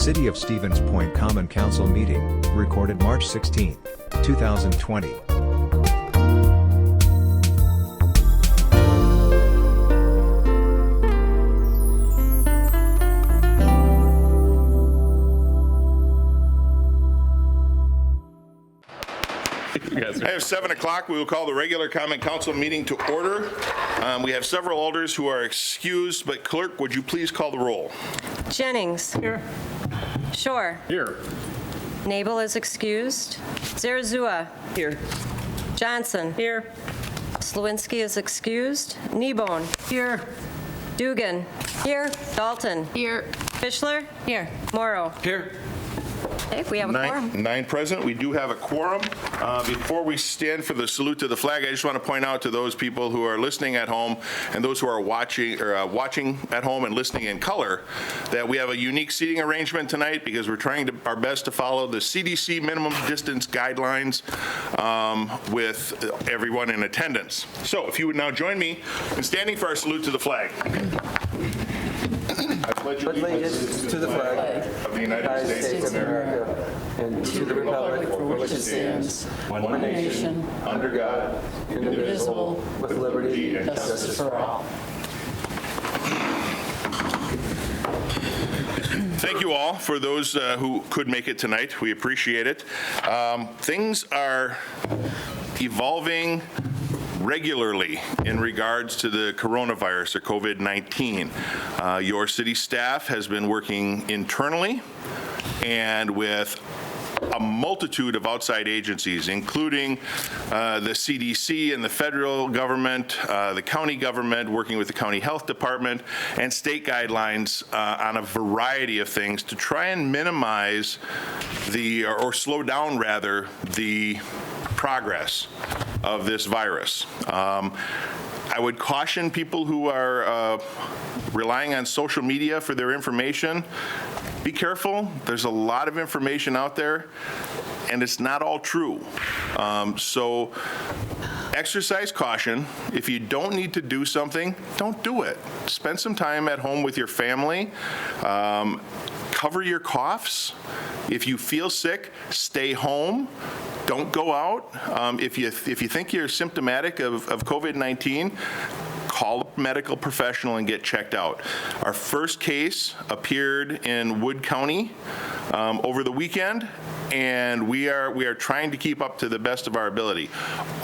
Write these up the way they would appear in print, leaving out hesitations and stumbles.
City of Stevens Point Common Council meeting, recorded March 16, 2020. I have 7 o'clock. We will call the regular Common Council meeting to order. We have several alders who are excused, but clerk, would you please call the roll? Jennings. Here. Shore. Here. Nabel is excused. Zarazua. Here. Johnson. Here. Slawinski is excused. Kneebone. Here. Dugan. Here. Dalton. Here. Fischler. Here. Morrow. Here. Okay, we have a quorum. Nine present. We do have a quorum. Before we stand for the salute to the flag, I just want to point out to those people who are listening at home and those who are watching at home and listening in color that we have a unique seating arrangement tonight because we're trying our best to follow the CDC minimum distance guidelines with everyone in attendance. So if you would now join me in standing for our salute to the flag. I pledge allegiance to the flag of the United States of America and to the republic for which it stands, one nation, under God, indivisible, with liberty and justice for all. Thank you all for those who could make it tonight. We appreciate it. Things are evolving regularly in regards to the coronavirus or COVID-19. Your city staff has been working internally and with a multitude of outside agencies, including the CDC and the federal government, the county government, working with the county health department, and state guidelines on a variety of things to try and minimize or slow down rather, the progress of this virus. I would caution people who are relying on social media for their information. Be careful. There's a lot of information out there, and it's not all true. So exercise caution. If you don't need to do something, don't do it. Spend some time at home with your family. Cover your coughs. If you feel sick, stay home. Don't go out. If you think you're symptomatic of COVID-19, call a medical professional and get checked out. Our first case appeared in Wood County over the weekend, and we are trying to keep up to the best of our ability.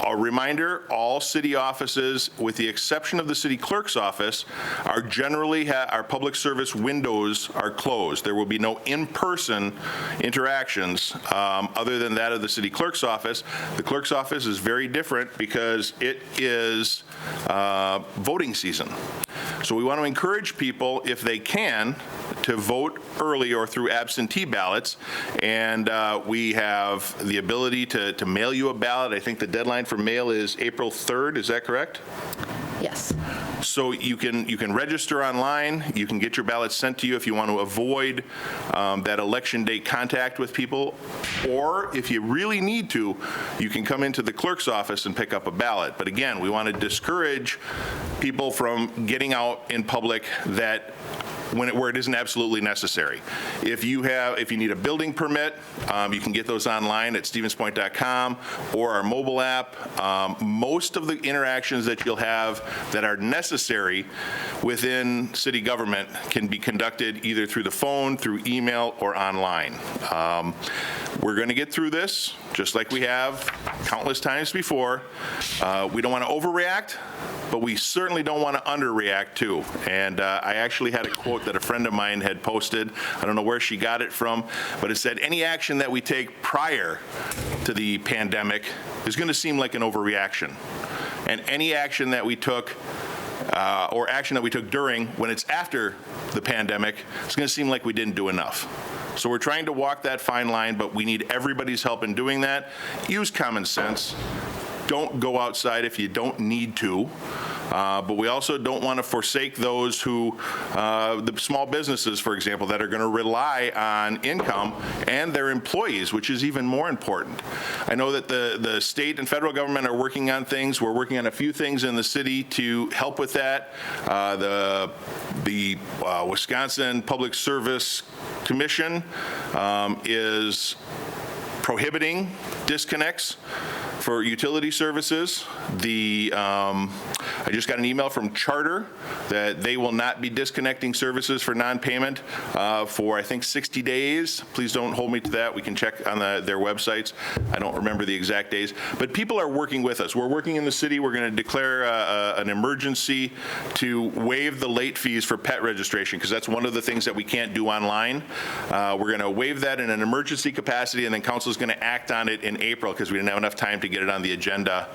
A reminder, all city offices, with the exception of the city clerk's office, are generally, our public service windows are closed. There will be no in-person interactions other than that of the city clerk's office. The clerk's office is very different because it is voting season. So we want to encourage people, if they can, to vote early or through absentee ballots, and we have the ability to mail you a ballot. I think the deadline for mail is April 3rd, is that correct? Yes. So you can register online, you can get your ballots sent to you if you want to avoid that election day contact with people, or if you really need to, you can come into the clerk's office and pick up a ballot. But again, we want to discourage people from getting out in public where it isn't absolutely necessary. If you need a building permit, you can get those online at stevenspoint.com or our mobile app. Most of the interactions that you'll have that are necessary within city government can be conducted either through the phone, through email, or online. We're going to get through this just like we have countless times before. We don't want to overreact, but we certainly don't want to underreact too. And I actually had a quote that a friend of mine had posted. I don't know where she got it from, but it said, any action that we take prior to the pandemic is going to seem like an overreaction. And any action that we took or action that we took during, when it's after the pandemic, it's going to seem like we didn't do enough. So we're trying to walk that fine line, but we need everybody's help in doing that. Use common sense. Don't go outside if you don't need to. But we also don't want to forsake those who, the small businesses, for example, that are going to rely on income and their employees, which is even more important. I know that the state and federal government are working on things. We're working on a few things in the city to help with that. The Wisconsin Public Service Commission is prohibiting disconnects for utility services. I just got an email from Charter that they will not be disconnecting services for non-payment for, I think, 60 days. Please don't hold me to that. We can check on their websites. I don't remember the exact days. But people are working with us. We're working in the city. We're going to declare an emergency to waive the late fees for pet registration, because that's one of the things that we can't do online. We're going to waive that in an emergency capacity, and then council is going to act on it in April because we didn't have enough time to get it on the agenda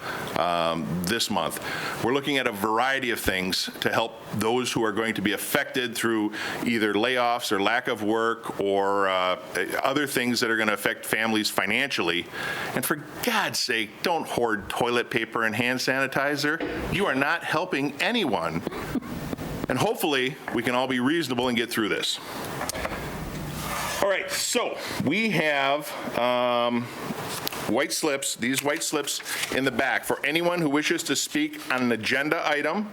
this month. We're looking at a variety of things to help those who are going to be affected through either layoffs or lack of work or other things that are going to affect families financially. And for God's sake, don't hoard toilet paper and hand sanitizer. You are not helping anyone. And hopefully, we can all be reasonable and get through this. All right, so we have white slips, these white slips in the back for anyone who wishes to speak on an agenda item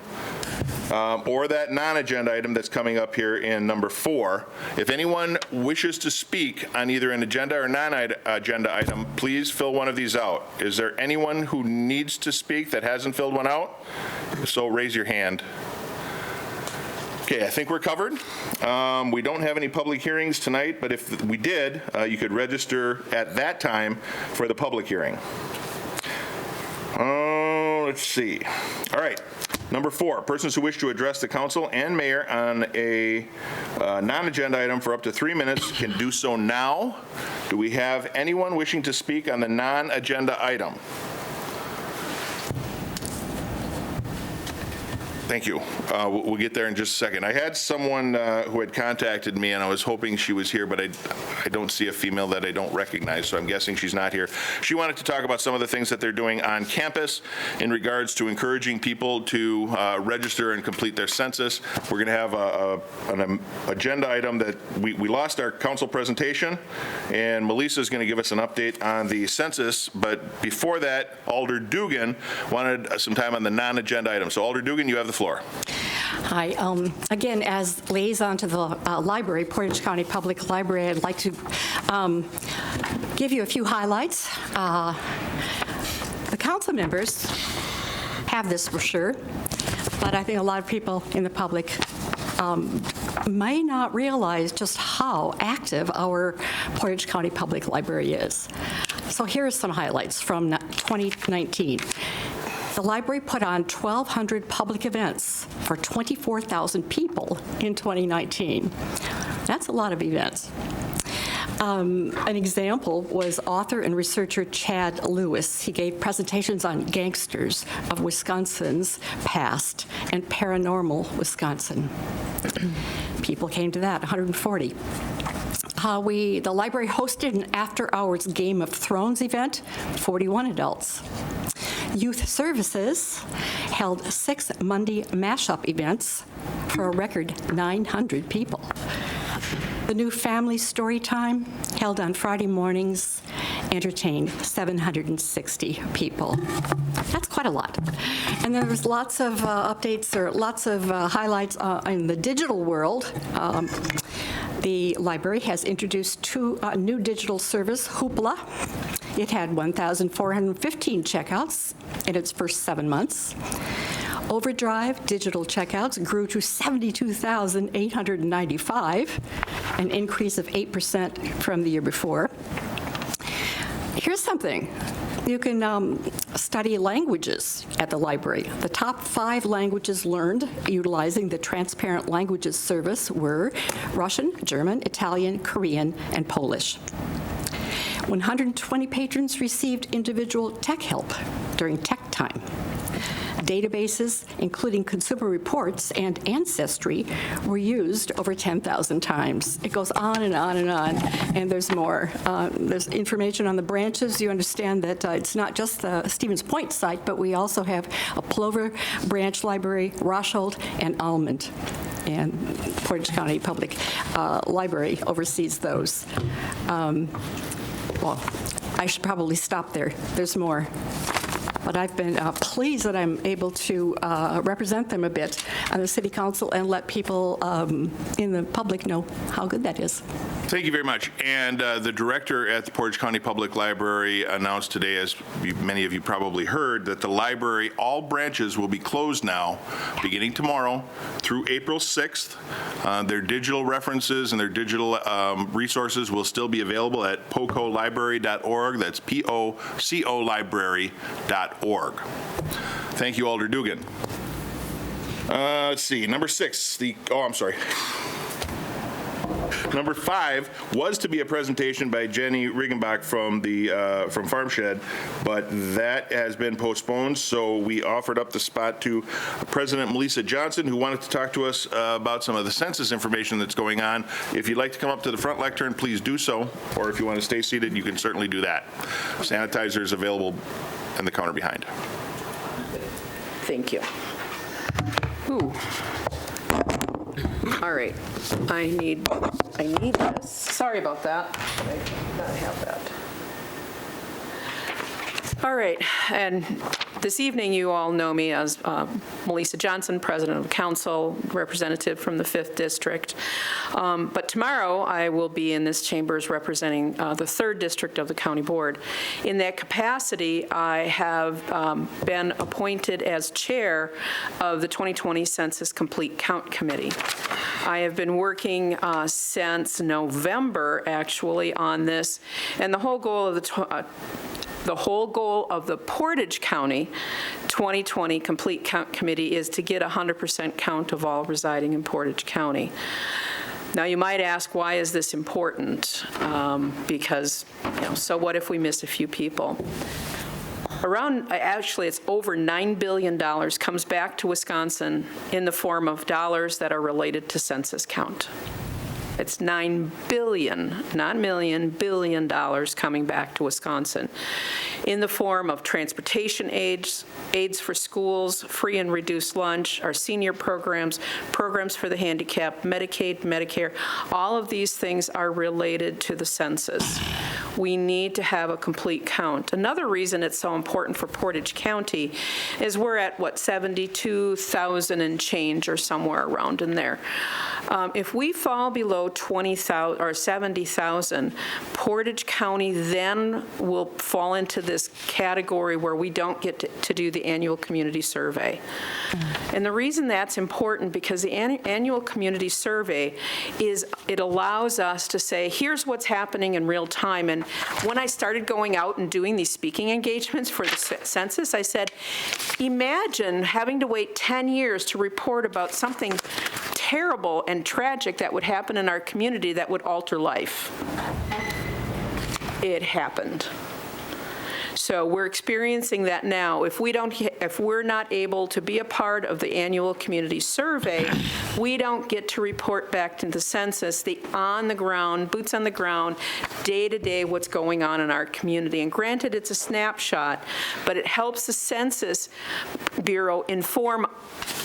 or that non-agenda item that's coming up here in number 4. If anyone wishes to speak on either an agenda or non-agenda item, please fill one of these out. Is there anyone who needs to speak that hasn't filled one out? If so, raise your hand. Okay, I think we're covered. We don't have any public hearings tonight, but if we did, you could register at that time for the public hearing. Let's see. All right. Number 4, persons who wish to address the council and mayor on a non-agenda item for up to 3 minutes can do so now. Do we have anyone wishing to speak on the non-agenda item? Thank you. We'll get there in just a second. I had someone who had contacted me, and I was hoping she was here, but I don't see a female that I don't recognize, so I'm guessing she's not here. She wanted to talk about some of the things that they're doing on campus in regards to encouraging people to register and complete their census. We're going to have an agenda item that we lost our council presentation, and Melissa is going to give us an update on the census, but before that, Alder Dugan wanted some time on the non-agenda item. So Alder Dugan, you have the floor. Hi. Again, as liaison to the library, Portage County Public Library, I'd like to give you a few highlights. The council members have this brochure, but I think a lot of people in the public may not realize just how active our Portage County Public Library is. So here are some highlights from 2019. The library put on 1,200 public events for 24,000 people in 2019. That's a lot of events. An example was author and researcher Chad Lewis. He gave presentations on gangsters of Wisconsin's past and paranormal Wisconsin. People came to that, 140. The library hosted an after-hours Game of Thrones event, 41 adults. Youth Services held 6 Monday mashup events for a record 900 people. The new Family Story Time, held on Friday mornings, entertained 760 people. That's quite a lot. And then there's lots of updates or lots of highlights in the digital world. The library has introduced a new digital service, Hoopla. It had 1,415 checkouts in its first 7 months. Overdrive digital checkouts grew to 72,895, an increase of 8% from the year before. Here's something. You can study languages at the library. The top 5 languages learned utilizing the Transparent Languages service were Russian, German, Italian, Korean, and Polish. 120 patrons received individual tech help during Tech Time. Databases, including Consumer Reports and Ancestry, were used over 10,000 times. It goes on and on and on, and there's more. There's information on the branches. You understand that it's not just the Stevens Point site, but we also have a Plover Branch Library, Roshold, and Almond. And Portage County Public Library oversees those. Well, I should probably stop there. There's more. But I've been pleased that I'm able to represent them a bit on the city council and let people in the public know how good that is. Thank you very much. And the director at the Portage County Public Library announced today, as many of you probably heard, that the library, all branches will be closed now, beginning tomorrow through April 6th. Their digital references and their digital resources will still be available at pocolibrary.org. That's P-O-C-O library.org. Thank you, Alder Dugan. Let's see, number 6, Number 5 was to be a presentation by Jenny Riggenbach from Farm Shed, but that has been postponed, so we offered up the spot to President Melissa Johnson, who wanted to talk to us about some of the census information that's going on. If you'd like to come up to the front lectern, please do so, or if you want to stay seated, you can certainly do that. Sanitizer is available on the counter behind. Thank you. Ooh. All right, I need this. Sorry about that. I do not have that. All right, and this evening you all know me as Melissa Johnson, President of Council, representative from the 5th District. But tomorrow I will be in this chambers representing the 3rd District of the County Board. In that capacity, I have been appointed as chair of the 2020 Census Complete Count Committee. I have been working since November, actually, on this, and the whole goal of the Portage County 2020 Complete Count Committee is to get 100% count of all residing in Portage County. Now, you might ask, why is this important? Because, so what if we miss a few people? Actually, it's over $9 billion comes back to Wisconsin in the form of dollars that are related to census count. It's $9 billion, not million, billion dollars coming back to Wisconsin in the form of transportation aids for schools, free and reduced lunch, our senior programs, programs for the handicapped, Medicaid, Medicare. All of these things are related to the census. We need to have a complete count. Another reason it's so important for Portage County is we're at, 72,000 and change or somewhere around in there. If we fall below 20,000 or 70,000, Portage County then will fall into this category where we don't get to do the annual community survey. And the reason that's important, because the annual community survey it allows us to say, here's what's happening in real time. And when I started going out and doing these speaking engagements for the census, I said, imagine having to wait 10 years to report about something terrible and tragic that would happen in our community that would alter life. It happened. So we're experiencing that now. If we're not able to be a part of the annual community survey, we don't get to report back to the census the on-the-ground, boots on the ground, day-to-day what's going on in our community. And granted, it's a snapshot, but it helps the Census Bureau inform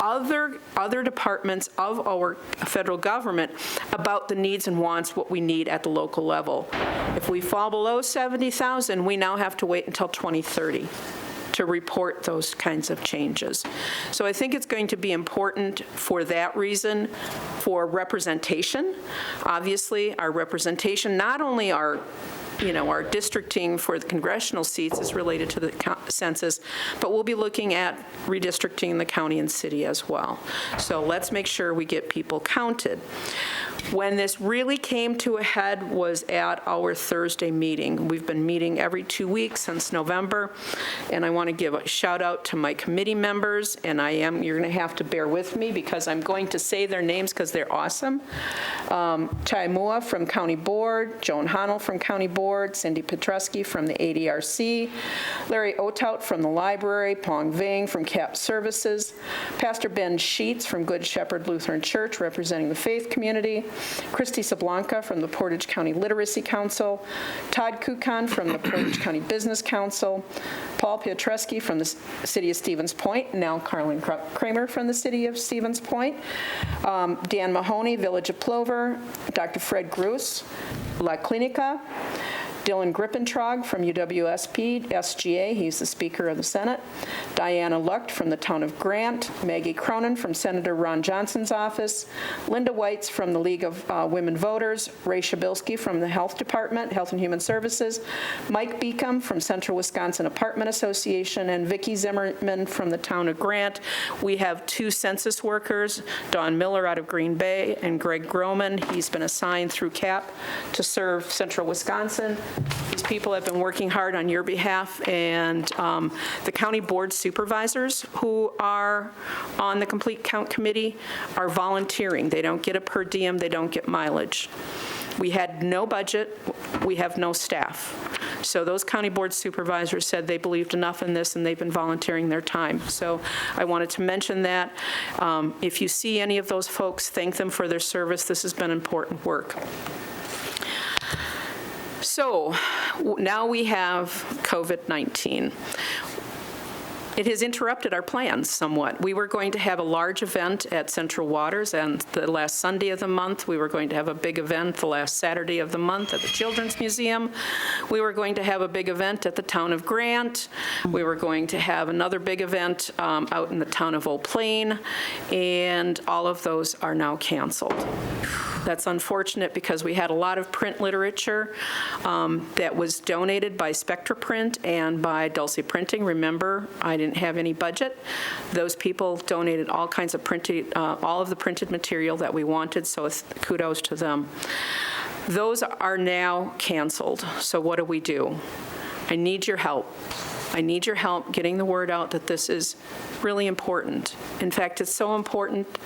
other departments of our federal government about the needs and wants, what we need at the local level. If we fall below 70,000, we now have to wait until 2030 to report those kinds of changes. So I think it's going to be important for that reason, for representation. Obviously, our representation, not only our districting for the congressional seats is related to the census, but we'll be looking at redistricting the county and city as well. So let's make sure we get people counted. When this really came to a head was at our Thursday meeting. We've been meeting every 2 weeks since November, and I want to give a shout out to my committee members, and you're going to have to bear with me because I'm going to say their names because they're awesome. Chai Mua from County Board, Joan Honnell from County Board, Cindy Petruski from the ADRC, Larry Otout from the Library, Pong Ving from CAP Services, Pastor Ben Sheets from Good Shepherd Lutheran Church representing the faith community, Christy Sablanca from the Portage County Literacy Council, Todd Kukan from the Portage County Business Council, Paul Pietreski from the City of Stevens Point, now Carlin Kramer from the City of Stevens Point, Dan Mahoney, Village of Plover, Dr. Fred Gruss, La Clinica, Dylan Grippentrog from UWSP, SGA, he's the Speaker of the Senate, Diana Lucht from the Town of Grant, Maggie Cronin from Senator Ron Johnson's office, Linda Weitz from the League of Women Voters, Ray Shabilsky from the Health Department, Health and Human Services, Mike Beacom from Central Wisconsin Apartment Association, and Vicki Zimmerman from the Town of Grant. We have 2 census workers, Dawn Miller out of Green Bay and Greg Groman. He's been assigned through CAP to serve Central Wisconsin. These people have been working hard on your behalf, and the county board supervisors who are on the Complete Count Committee are volunteering. They don't get a per diem, they don't get mileage. We had no budget, we have no staff. So those county board supervisors said they believed enough in this and they've been volunteering their time. So I wanted to mention that. If you see any of those folks, thank them for their service. This has been important work. So now we have COVID-19. It has interrupted our plans somewhat. We were going to have a large event at Central Waters and the last Sunday of the month. We were going to have a big event the last Saturday of the month at the Children's Museum. We were going to have a big event at the Town of Grant. We were going to have another big event out in the town of Old Plain, and all of those are now canceled. That's unfortunate because we had a lot of print literature that was donated by Spectra Print and by Dulce Printing. Remember, I didn't have any budget. Those people donated all kinds of all of the printed material that we wanted, so kudos to them. Those are now canceled, so what do? I need your help. I need your help getting the word out that this is really important. In fact, it's so important,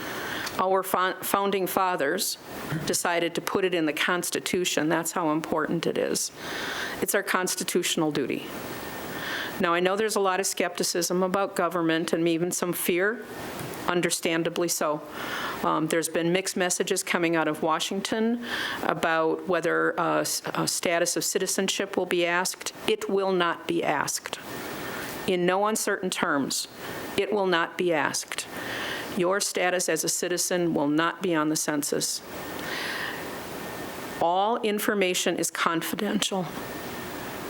our founding fathers decided to put it in the Constitution. That's how important it is. It's our constitutional duty. Now, I know there's a lot of skepticism about government and even some fear, understandably so. There's been mixed messages coming out of Washington about whether a status of citizenship will be asked. It will not be asked. In no uncertain terms, it will not be asked. Your status as a citizen will not be on the census. All information is confidential.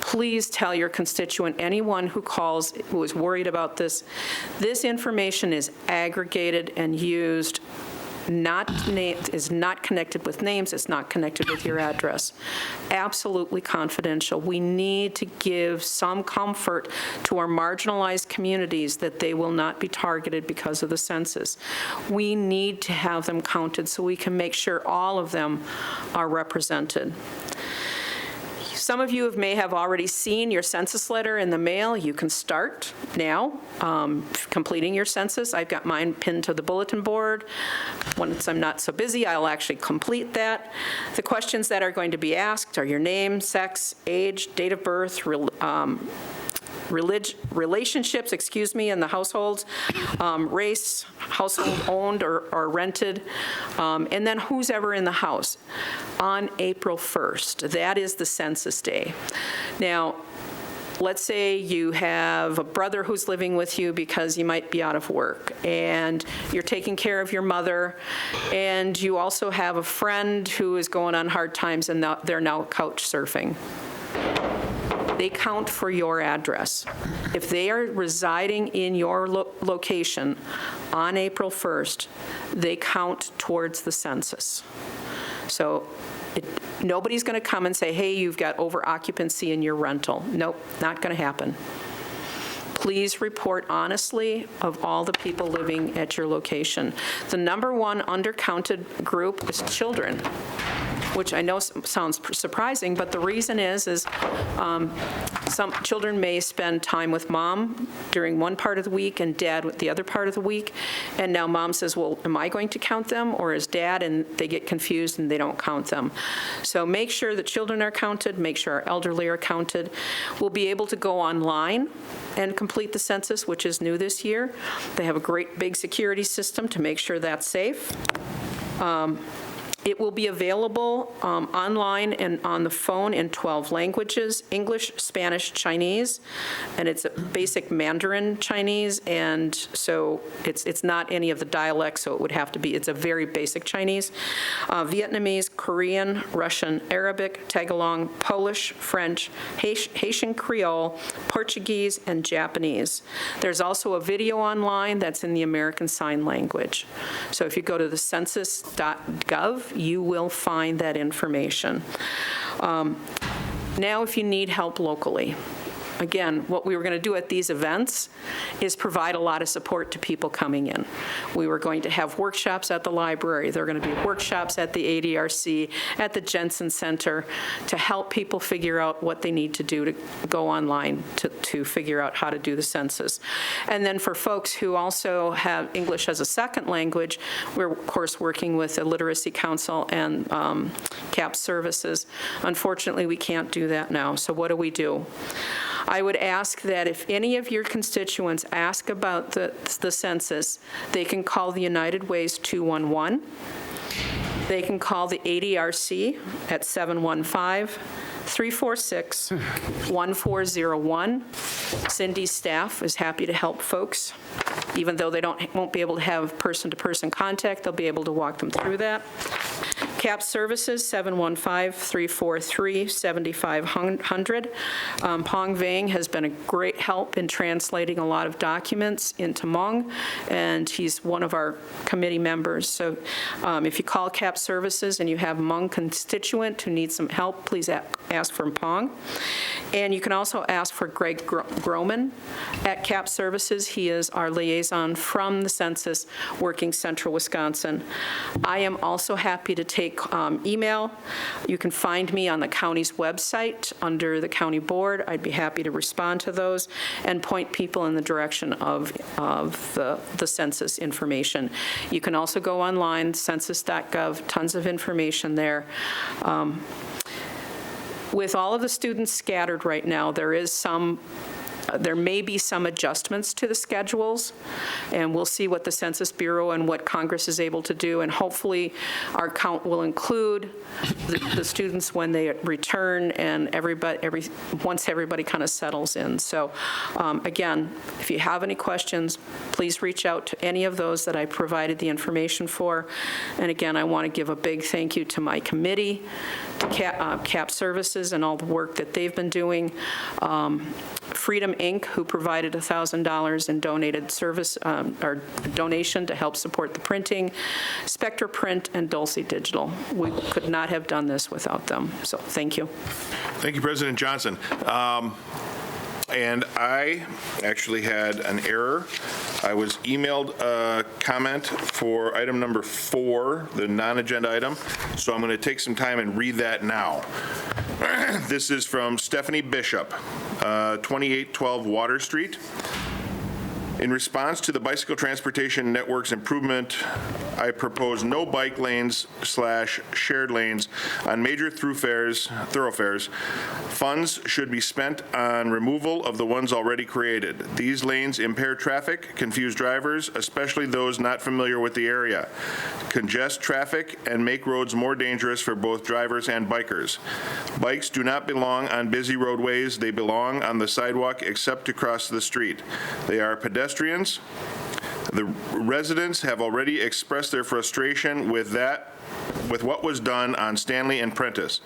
Please tell your constituent, anyone who calls, who is worried about this, this information is aggregated and used, is not connected with names, it's not connected with your address. Absolutely confidential. We need to give some comfort to our marginalized communities that they will not be targeted because of the census. We need to have them counted so we can make sure all of them are represented. Some of you may have already seen your census letter in the mail. You can start now completing your census. I've got mine pinned to the bulletin board. Once I'm not so busy, I'll actually complete that. The questions that are going to be asked are your name, sex, age, date of birth, relationships, in the household, race, household owned or rented, and then who's ever in the house on April 1st. That is the census day. Now, let's say you have a brother who's living with you because you might be out of work, and you're taking care of your mother, and you also have a friend who is going on hard times and they're now couch surfing. They count for your address. If they are residing in your location on April 1st, they count towards the census. So nobody's going to come and say, hey, you've got over occupancy in your rental. Nope, not going to happen. Please report honestly of all the people living at your location. The number one undercounted group is children, which I know sounds surprising, but the reason is some children may spend time with mom during one part of the week and dad with the other part of the week, and now mom says, well, am I going to count them, or is dad? And they get confused and they don't count them. So make sure that children are counted, make sure our elderly are counted. We'll be able to go online and complete the census, which is new this year. They have a great big security system to make sure that's safe. It will be available online and on the phone in 12 languages: English, Spanish, Chinese, and it's a basic Mandarin Chinese, and so it's not any of the dialects, so it would have to be, it's a very basic Chinese. Vietnamese, Korean, Russian, Arabic, Tagalog, Polish, French, Haitian Creole, Portuguese, and Japanese. There's also a video online that's in the American Sign Language. So if you go to the census.gov, you will find that information. Now, if you need help locally, again, what we were going to do at these events is provide a lot of support to people coming in. We were going to have workshops at the library. There are going to be workshops at the ADRC, at the Jensen Center, to help people figure out what they need to do to go online to figure out how to do the census. And then for folks who also have English as a second language, we're, of course, working with the Literacy Council and CAP Services. Unfortunately, we can't do that now. So what do? I would ask that if any of your constituents ask about the census, they can call the United Way's 211. They can call the ADRC at 715-346-1401. Cindy's staff is happy to help folks. Even though they won't be able to have person-to-person contact, they'll be able to walk them through that. CAP Services, 715-343-7500. Pong Vang has been a great help in translating a lot of documents into Hmong, and he's one of our committee members. So if you call CAP Services and you have a Hmong constituent who needs some help, please ask for Pong. And you can also ask for Greg Groman at CAP Services. He is our liaison from the census working Central Wisconsin. I am also happy to take email. You can find me on the county's website under the county board. I'd be happy to respond to those and point people in the direction of the census information. You can also go online, census.gov, tons of information there. With all of the students scattered right now, there may be some adjustments to the schedules, and we'll see what the Census Bureau and what Congress is able to do, and hopefully our count will include the students when they return and once everybody kind of settles in. So again, if you have any questions, please reach out to any of those that I provided the information for. And again, I want to give a big thank you to my committee, to CAP Services and all the work that they've been doing. Freedom Inc., who provided $1,000 in donated service or donation to help support the printing, Spectra Print, and Dulce Digital. We could not have done this without them. So thank you. Thank you, President Johnson. And I actually had an error. I was emailed a comment for item number 4, the non-agenda item, so I'm going to take some time and read that now. This is from Stephanie Bishop, 2812 Water Street. In response to the Bicycle Transportation Network's improvement, I propose no bike lanes/shared lanes on major thoroughfares. Funds should be spent on removal of the ones already created. These lanes impair traffic, confuse drivers, especially those not familiar with the area, congest traffic, and make roads more dangerous for both drivers and bikers. Bikes do not belong on busy roadways. They belong on the sidewalk except to cross the street. They are pedestrians. The residents have already expressed their frustration with what was done on Stanley and Prentice.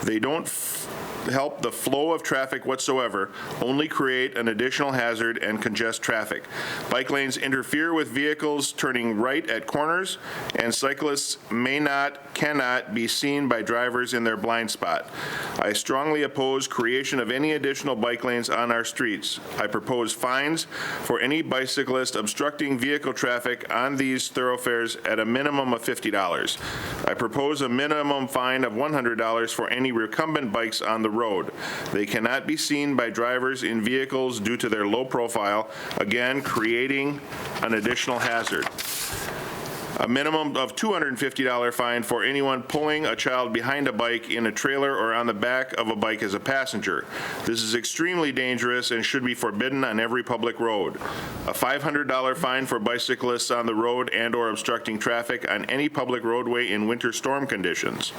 They don't help the flow of traffic whatsoever, only create an additional hazard and congest traffic. Bike lanes interfere with vehicles turning right at corners, and cyclists cannot be seen by drivers in their blind spot. I strongly oppose creation of any additional bike lanes on our streets. I propose fines for any bicyclist obstructing vehicle traffic on these thoroughfares at a minimum of $50. I propose a minimum fine of $100 for any recumbent bikes on the road. They cannot be seen by drivers in vehicles due to their low profile, again, creating an additional hazard. A minimum of $250 fine for anyone pulling a child behind a bike in a trailer or on the back of a bike as a passenger. This is extremely dangerous and should be forbidden on every public road. A $500 fine for bicyclists on the road and/or obstructing traffic on any public roadway in winter storm conditions.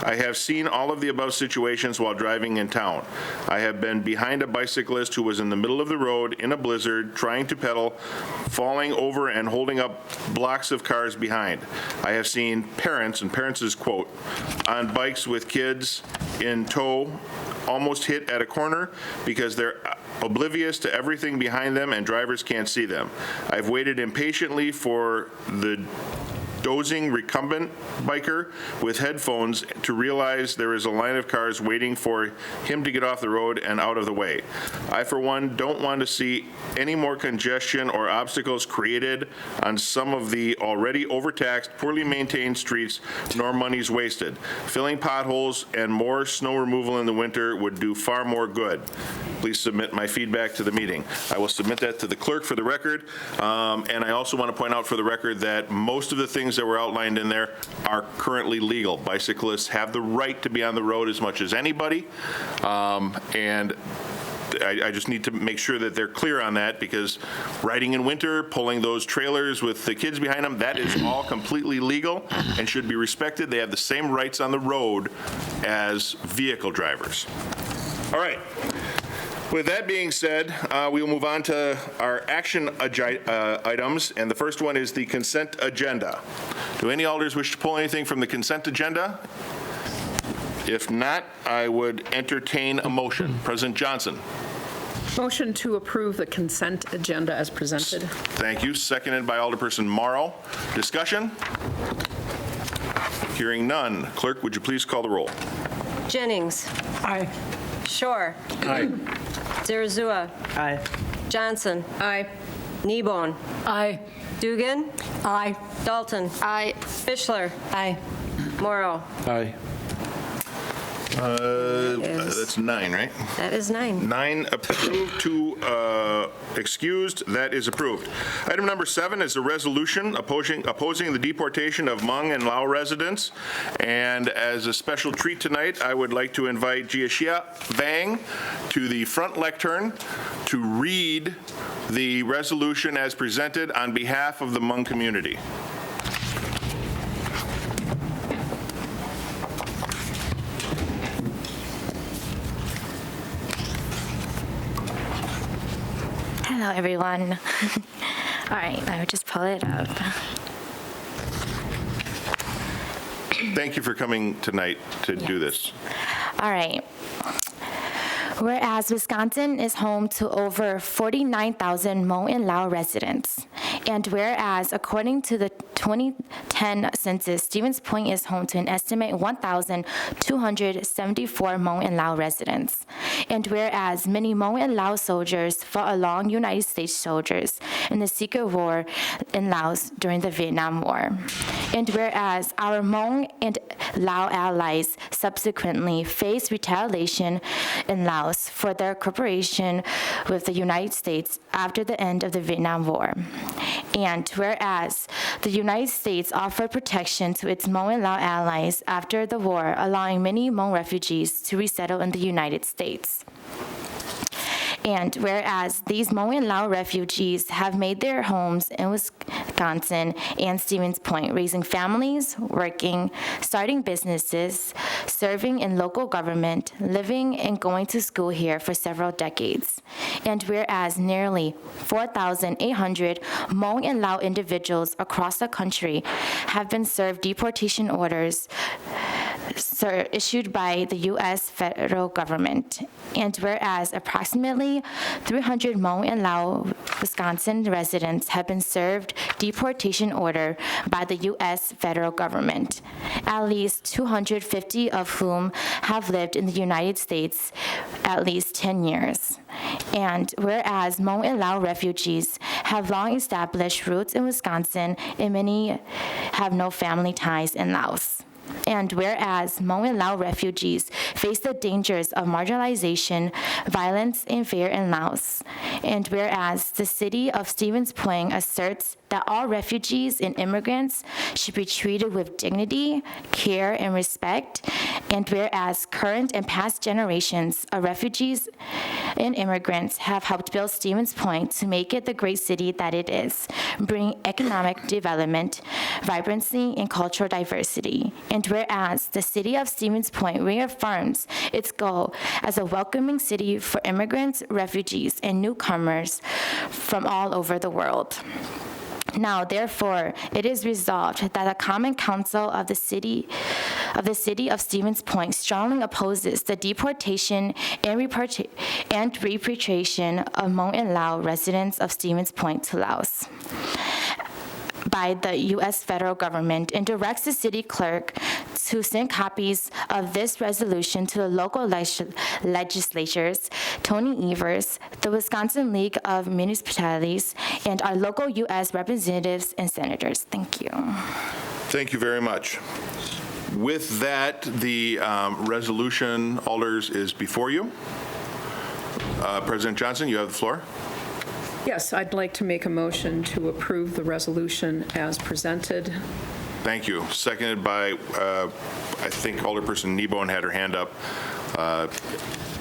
I have seen all of the above situations while driving in town. I have been behind a bicyclist who was in the middle of the road in a blizzard trying to pedal, falling over and holding up blocks of cars behind. I have seen parents, and parents is quote, on bikes with kids in tow almost hit at a corner because they're oblivious to everything behind them and drivers can't see them. I've waited impatiently for the dozing recumbent biker with headphones to realize there is a line of cars waiting for him to get off the road and out of the way. I, for one, don't want to see any more congestion or obstacles created on some of the already overtaxed, poorly maintained streets, nor monies wasted. Filling potholes and more snow removal in the winter would do far more good. Please submit my feedback to the meeting. I will submit that to the clerk for the record, and I also want to point out for the record that most of the things that were outlined in there are currently legal. Bicyclists have the right to be on the road as much as anybody, and I just need to make sure that they're clear on that, because riding in winter, pulling those trailers with the kids behind them, that is all completely legal and should be respected. They have the same rights on the road as vehicle drivers. All right. With that being said, we will move on to our action items, and the first one is the consent agenda. Do any alders wish to pull anything from the consent agenda? If not, I would entertain a motion. President Johnson. Motion to approve the consent agenda as presented. Thank you. Seconded by Alderperson Morrow. Discussion? Hearing none. Clerk, would you please call the roll? Jennings. Aye. Shore. Aye. Zerzua. Aye. Johnson. Aye. Kneebone. Aye. Dugan. Aye. Dalton. Aye. Fischler. Aye. Morrow. Aye. That's 9, right? That is 9. 9 approved, 2 excused. That is approved. Item number 7 is a resolution opposing the deportation of Hmong and Lao residents. And as a special treat tonight, I would like to invite Jiashia Vang to the front lectern to read the resolution as presented on behalf of the Hmong community. Hello, everyone. All right, I will just pull it up. Thank you for coming tonight to do this. All right. Whereas Wisconsin is home to over 49,000 Hmong and Lao residents, and whereas according to the 2010 census, Stevens Point is home to an estimated 1,274 Hmong and Lao residents, and whereas many Hmong and Lao soldiers fought along United States soldiers in the Secret War in Laos during the Vietnam War, and whereas our Hmong and Lao allies subsequently faced retaliation in Laos for their cooperation with the United States after the end of the Vietnam War. And whereas the United States offered protection to its Hmong and Lao allies after the war, allowing many Hmong refugees to resettle in the United States. And whereas these Hmong and Lao refugees have made their homes in Wisconsin and Stevens Point, raising families, working, starting businesses, serving in local government, living and going to school here for several decades. And whereas nearly 4,800 Hmong and Lao individuals across the country have been served deportation orders issued by the U.S. federal government. And whereas approximately 300 Hmong and Lao, Wisconsin residents have been served deportation order by the U.S. federal government, at least 250 of whom have lived in the United States at least 10 years. And whereas Hmong and Lao refugees have long established roots in Wisconsin and many have no family ties in Laos. And whereas Hmong and Lao refugees face the dangers of marginalization, violence, and fear in Laos. And whereas the city of Stevens Point asserts that all refugees and immigrants should be treated with dignity, care, and respect. And whereas current and past generations of refugees and immigrants have helped build Stevens Point to make it the great city that it is, bring economic development, vibrancy, and cultural diversity. And whereas the city of Stevens Point reaffirms its goal as a welcoming city for immigrants, refugees, and newcomers from all over the world. Now, therefore, it is resolved that the Common Council of the City of Stevens Point strongly opposes the deportation and repatriation of Hmong and Lao residents of Stevens Point to Laos by the U.S. federal government, and directs the city clerk to send copies of this resolution to the local legislatures, Tony Evers, the Wisconsin League of Municipalities, and our local U.S. representatives and senators. Thank you. Thank you very much. With that, the resolution, Alders, is before you. President Johnson, you have the floor. Yes, I'd like to make a motion to approve the resolution as presented. Thank you. Seconded by, I think Alderperson Kneebone had her hand up.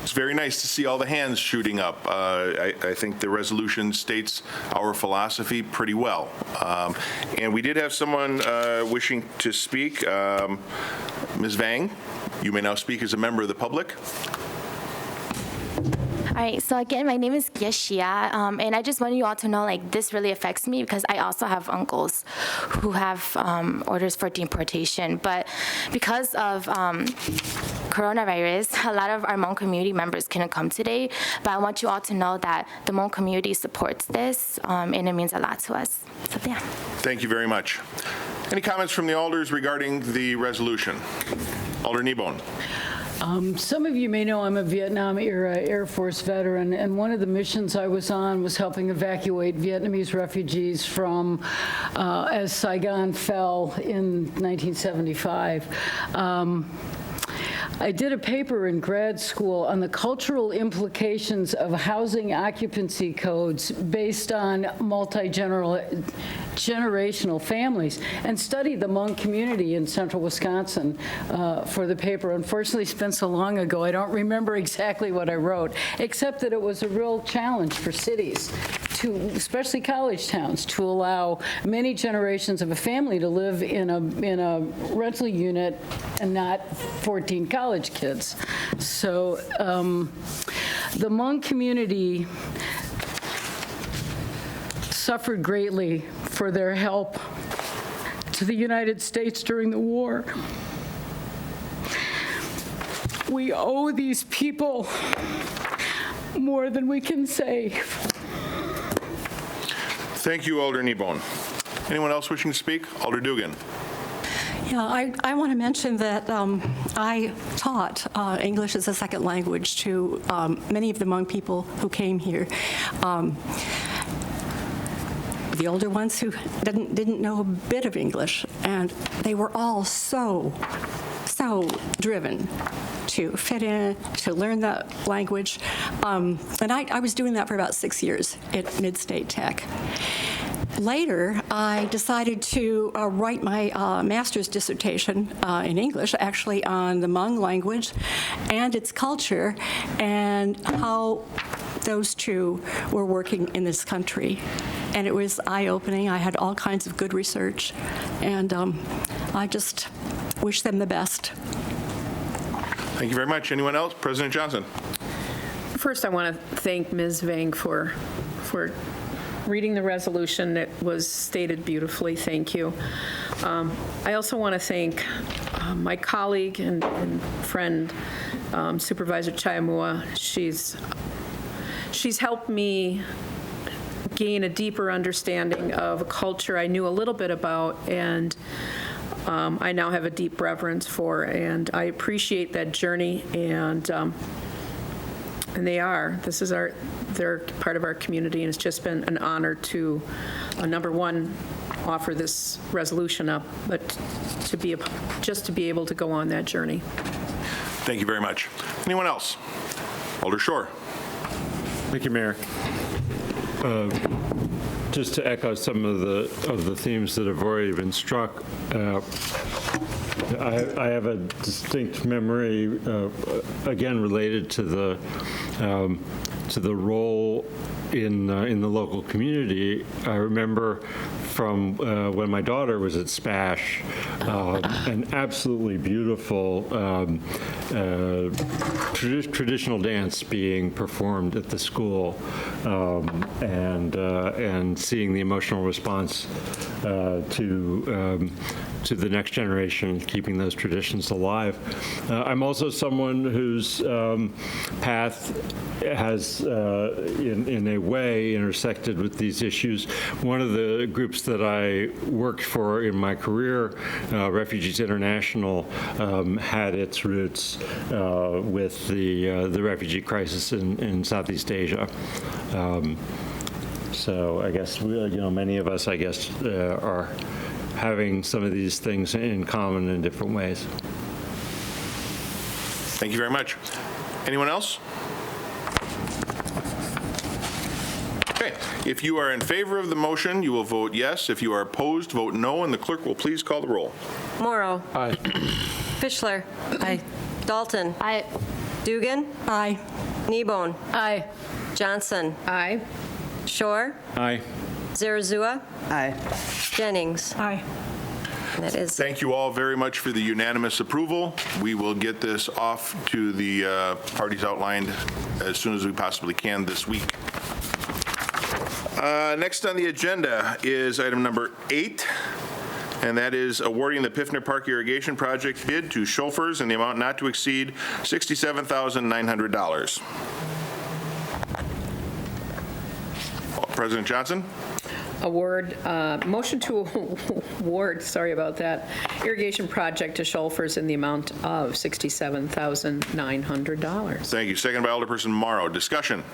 It's very nice to see all the hands shooting up. I think the resolution states our philosophy pretty well. And we did have someone wishing to speak. Ms. Vang, you may now speak as a member of the public. All right, so again, my name is Gia Shia, and I just want you all to know, like, this really affects me because I also have uncles who have orders for deportation. But because of coronavirus, a lot of our Hmong community members couldn't come today. But I want you all to know that the Hmong community supports this, and it means a lot to us. So, yeah. Thank you very much. Any comments from the alders regarding the resolution? Alder Kneebone. Some of you may know I'm a Vietnam-era Air Force veteran, and one of the missions I was on was helping evacuate Vietnamese refugees from, as Saigon fell in 1975. I did a paper in grad school on the cultural implications of housing occupancy codes based on multi-generational families, and studied the Hmong community in central Wisconsin for the paper. Unfortunately, it's been so long ago, I don't remember exactly what I wrote, except that it was a real challenge for cities, especially college towns, to allow many generations of a family to live in a rental unit and not 14 college kids. So the Hmong community suffered greatly for their help to the United States during the war. We owe these people more than we can say. Thank you, Alder Kneebone. Anyone else wishing to speak? Alder Dugan. Yeah, I want to mention that I taught English as a second language to many of the Hmong people who came here. The older ones who didn't know a bit of English, and they were all so driven to fit in, to learn that language. And I was doing that for about 6 years at Mid-State Tech. Later, I decided to write my master's dissertation in English, actually on the Hmong language and its culture, and how those two were working in this country. And it was eye-opening. I had all kinds of good research, and I just wish them the best. Thank you very much. Anyone else? President Johnson. First, I want to thank Ms. Vang for reading the resolution. It was stated beautifully. Thank you. I also want to thank my colleague and friend, Supervisor Chiamua, she's helped me gain a deeper understanding of a culture I knew a little bit about, and I now have a deep reverence for, and I appreciate that journey, and they're part of our community, and it's just been an honor to, number one, offer this resolution up, but to be able to go on that journey. Thank you very much. Anyone else? Alder Shore. Thank you, Mayor. Just to echo some of the themes that have already been struck, I have a distinct memory, again related to the role in the local community. I remember from when my daughter was at SPASH, an absolutely beautiful traditional dance being performed at the school, and seeing the emotional response to the next generation, keeping those traditions alive. I'm also someone whose path has, in a way, intersected with these issues. One of the groups that I worked for in my career, Refugees International, had its roots with the refugee crisis in Southeast Asia. So I guess many of us, are having some of these things in common in different ways. Thank you very much. Anyone else? Okay. If you are in favor of the motion, you will vote yes. If you are opposed, vote no, and the clerk will please call the roll. Morrow. Aye. Fischler. Aye. Dalton. Aye. Dugan. Aye. Kneebone. Aye. Johnson. Aye. Shore. Aye. Zarazua. Aye. Jennings. Aye. And that is Thank you all very much for the unanimous approval. We will get this off to the parties outlined as soon as we possibly can this week. Next on the agenda is item number 8, and that is awarding the Piffner Park Irrigation Project bid to Schulfers in the amount not to exceed $67,900. President Johnson? Motion to award, sorry about that, irrigation project to Schulfers in the amount of $67,900. Thank you. Second by Alderperson Morrow. Discussion.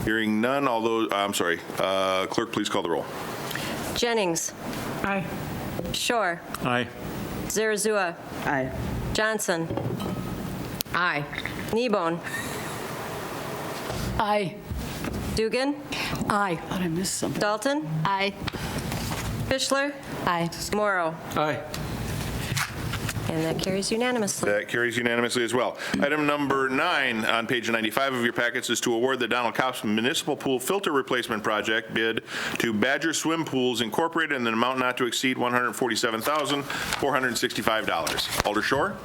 Hearing none, clerk, please call the roll. Jennings. Aye. Shore. Aye. Zarazua. Aye. Johnson. Aye. Kneebone. Aye. Dugan. Aye. Thought I missed something. Dalton. Aye. Fischler. Aye. Morrow. Aye. And that carries unanimously. That carries unanimously as well. Item number 9 on page 95 of your packets is to award the Donald Cops Municipal Pool Filter Replacement Project bid to Badger Swim Pools Incorporated in an amount not to exceed $147,465. Alder Shore?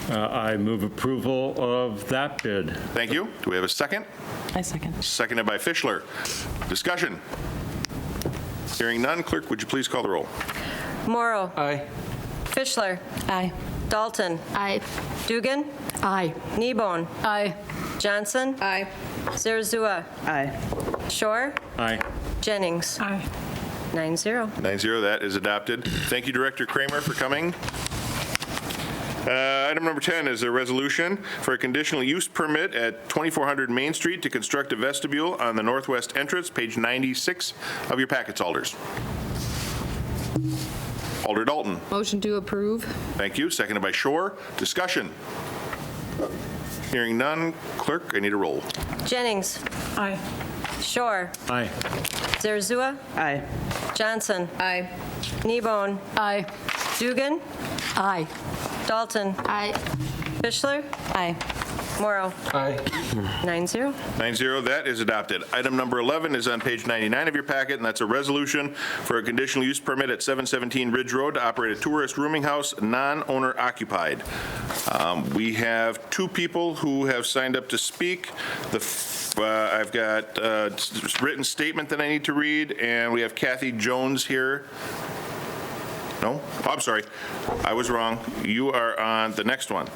I move approval of that bid. Thank you. Do we have a second? I second. Seconded by Fischler. Discussion. Hearing none, clerk, would you please call the roll? Morrow. Aye. Fischler. Aye. Dalton. Aye. Dugan. Aye. Kneebone. Aye. Johnson. Aye. Zarazua. Aye. Shore. Aye. Jennings. Aye. 9-0. 9-0, that is adopted. Thank you, Director Kramer, for coming. Item number 10 is a resolution for a conditional use permit at 2400 Main Street to construct a vestibule on the northwest entrance, page 96 of your packets, Alders. Alder Dalton. Motion to approve. Thank you. Seconded by Shore. Discussion. Hearing none, clerk, I need a roll. Jennings. Aye. Shore. Aye. Zarazua. Aye. Johnson. Aye. Kneebone. Aye. Dugan. Aye. Dalton. Aye. Fischler. Aye. Morrow. Aye. 9-0. 9-0, that is adopted. Item number 11 is on page 99 of your packet, and that's a resolution for a conditional use permit at 717 Ridge Road to operate a tourist rooming house, non-owner occupied. We have 2 people who have signed up to speak. I've got a written statement that I need to read, and we have Kathy Jones here. No? Oh, I'm sorry. I was wrong. You are on the next one.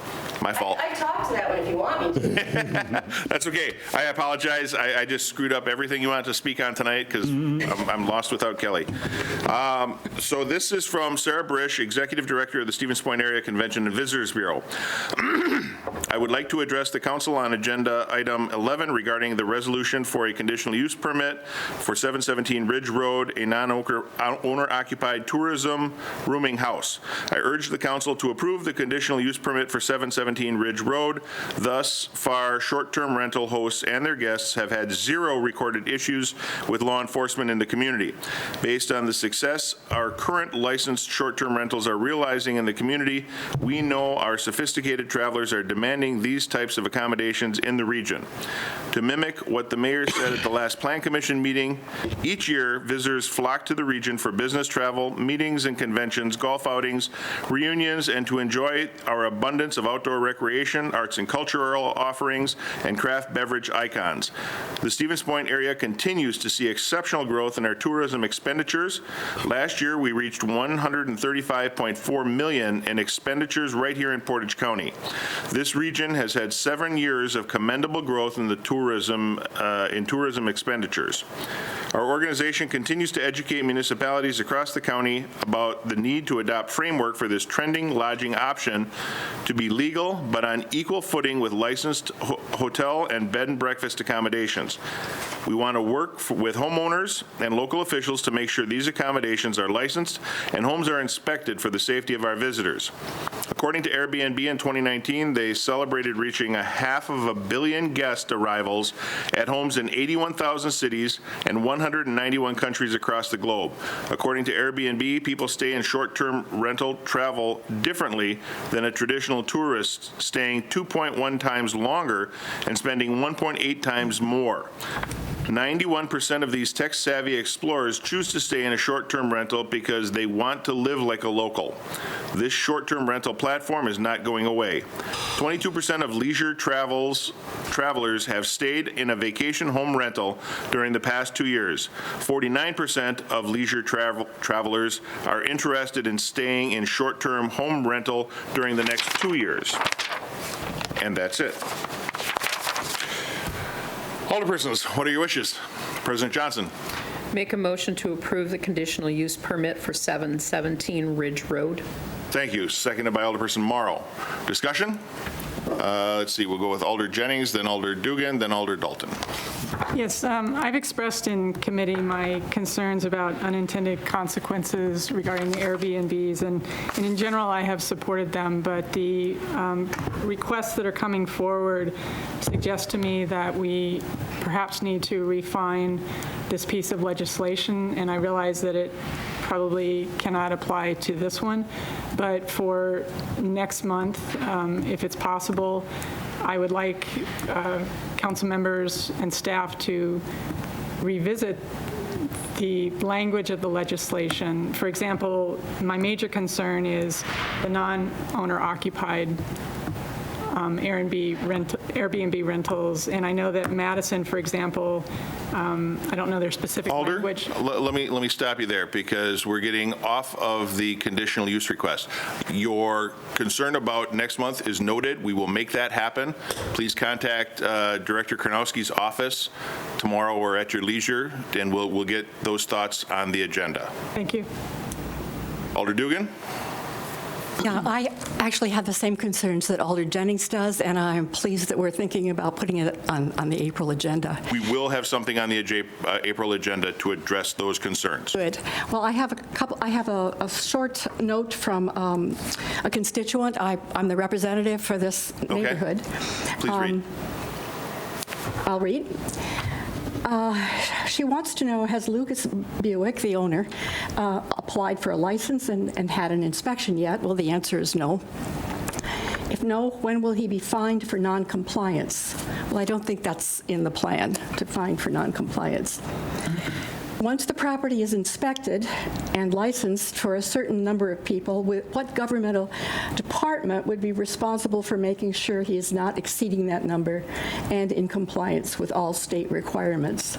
My fault. I talked to that one if you want me to. That's okay. I apologize. I just screwed up everything you wanted to speak on tonight because I'm lost without Kelly. So this is from Sarah Brish, Executive Director of the Stevens Point Area Convention and Visitors Bureau. I would like to address the council on agenda item 11 regarding the resolution for a conditional use permit for 717 Ridge Road, a non-owner-occupied tourism rooming house. I urge the council to approve the conditional use permit for 717 Ridge Road. Thus far, short-term rental hosts and their guests have had 0 recorded issues with law enforcement in the community. Based on the success our current licensed short-term rentals are realizing in the community, we know our sophisticated travelers are demanding these types of accommodations in the region. To mimic what the mayor said at the last Plan Commission meeting, each year visitors flock to the region for business travel, meetings and conventions, golf outings, reunions, and to enjoy our abundance of outdoor recreation, arts and cultural offerings, and craft beverage icons. The Stevens Point area continues to see exceptional growth in our tourism expenditures. Last year, we reached $135.4 million in expenditures right here in Portage County. This region has had 7 years of commendable growth in the tourism expenditures. Our organization continues to educate municipalities across the county about the need to adopt framework for this trending lodging option to be legal but on equal footing with licensed hotel and bed and breakfast accommodations. We want to work with homeowners and local officials to make sure these accommodations are licensed and homes are inspected for the safety of our visitors. According to Airbnb in 2019, they celebrated reaching 500 million guest arrivals at homes in 81,000 cities and 191 countries across the globe. According to Airbnb, people stay in short-term rental travel differently than a traditional tourist, staying 2.1 times longer and spending 1.8 times more. 91% of these tech-savvy explorers choose to stay in a short-term rental because they want to live like a local. This short-term rental platform is not going away. 22% of leisure travelers have stayed in a vacation home rental during the past 2 years. 49% of leisure travelers are interested in staying in short-term home rental during the next 2 years. And that's it. Alderpersons, what are your wishes? President Johnson. Make a motion to approve the conditional use permit for 717 Ridge Road. Thank you. Seconded by Alderperson Morrow. Discussion? Let's see, we'll go with Alder Jennings, then Alder Dugan, then Alder Dalton. Yes, I've expressed in committee my concerns about unintended consequences regarding the Airbnbs, and in general, I have supported them, but the requests that are coming forward suggest to me that we perhaps need to refine this piece of legislation, and I realize that it probably cannot apply to this one, but for next month, if it's possible, I would like council members and staff to revisit the language of the legislation. For example, my major concern is the non-owner occupied Airbnb rentals, and I know that Madison, for example, I don't know their specific language. Let me stop you there because we're getting off of the conditional use request. Your concern about next month is noted. We will make that happen. Please contact Director Karnowski's office tomorrow or at your leisure, and we'll get those thoughts on the agenda. Thank you. Alder Dugan? Yeah, I actually have the same concerns that Alder Jennings does, and I'm pleased that we're thinking about putting it on the April agenda. We will have something on the April agenda to address those concerns. Good. Well, I have a short note from a constituent. I'm the representative for this neighborhood. Please read. I'll read. She wants to know, has Lucas Buick, the owner, applied for a license and had an inspection yet? Well, the answer is no. If no, when will he be fined for noncompliance? Well, I don't think that's in the plan, to fine for noncompliance. Once the property is inspected and licensed for a certain number of people, what governmental department would be responsible for making sure he is not exceeding that number and in compliance with all state requirements?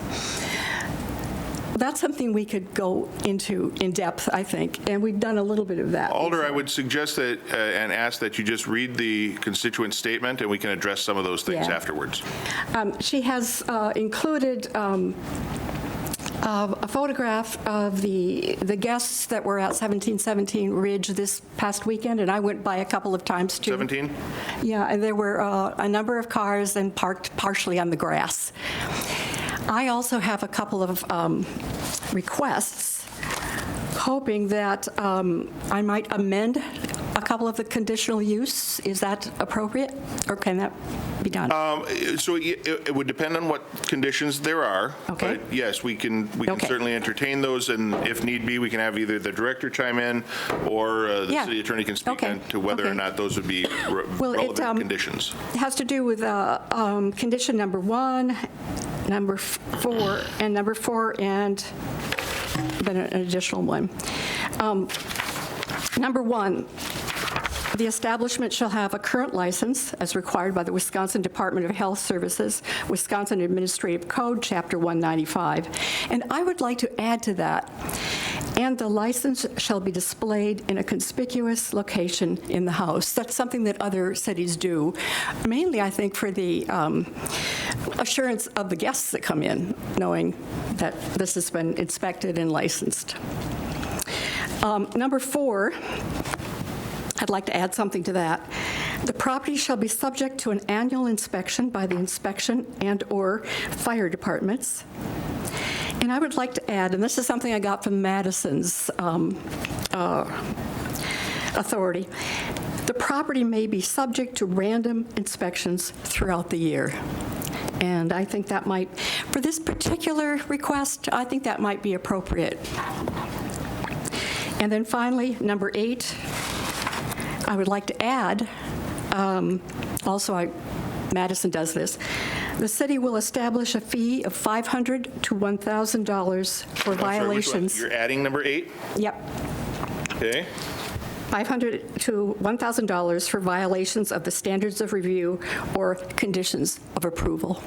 That's something we could go into in depth, I think, and we've done a little bit of that. Alder, I would suggest that, and ask that you just read the constituent statement, and we can address some of those things Yeah. afterwards. She has included a photograph of the guests that were at 1717 Ridge this past weekend, and I went by a couple of times, too. 17? Yeah, and there were a number of cars and parked partially on the grass. I also have a couple of requests, hoping that I might amend a couple of the conditional use. Is that appropriate, or can that be done? So it would depend on what conditions there are. Okay. But yes, we can Okay. certainly entertain those, and if need be, we can have either the director chime in, or the Yeah. city attorney can speak Okay. on to whether or Okay. not those would be Well, it, relevant conditions. It has to do with condition number 1, number 4, and number 4, and then an additional one. Number 1, the establishment shall have a current license as required by the Wisconsin Department of Health Services, Wisconsin Administrative Code, Chapter 195. And I would like to add to that, and the license shall be displayed in a conspicuous location in the house. That's something that other cities do, mainly, I think, for the assurance of the guests that come in, knowing that this has been inspected and licensed. Number 4, I'd like to add something to that. The property shall be subject to an annual inspection by the inspection and/or fire departments. And I would like to add, and this is something I got from Madison's authority, the property may be subject to random inspections throughout the year. And I think that might, for this particular request, I think that might be appropriate. And then finally, number 8, I would like to add, Madison does this, the city will establish a fee of $500 to $1,000 for I'm sorry, which one? violations. You're adding number 8? Yep. Okay. $500 to $1,000 for violations of the standards of review or conditions of approval.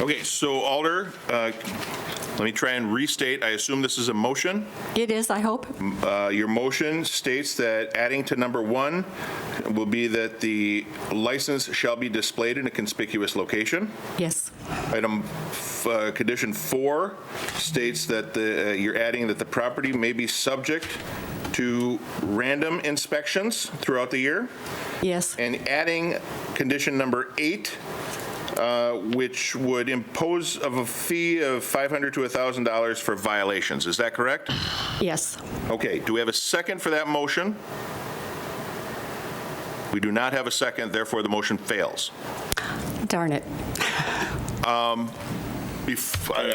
Okay, so Alder, let me try and restate. I assume this is a motion. It is, I hope. Your motion states that adding to number 1 will be that the license shall be displayed in a conspicuous location. Yes. Condition 4 states that you're adding that the property may be subject to random inspections throughout the year. Yes. And adding condition number 8, which would impose of a fee of $500 to $1,000 for violations. Is that correct? Yes. Okay, do we have a second for that motion? We do not have a second, therefore the motion fails. Darn it. I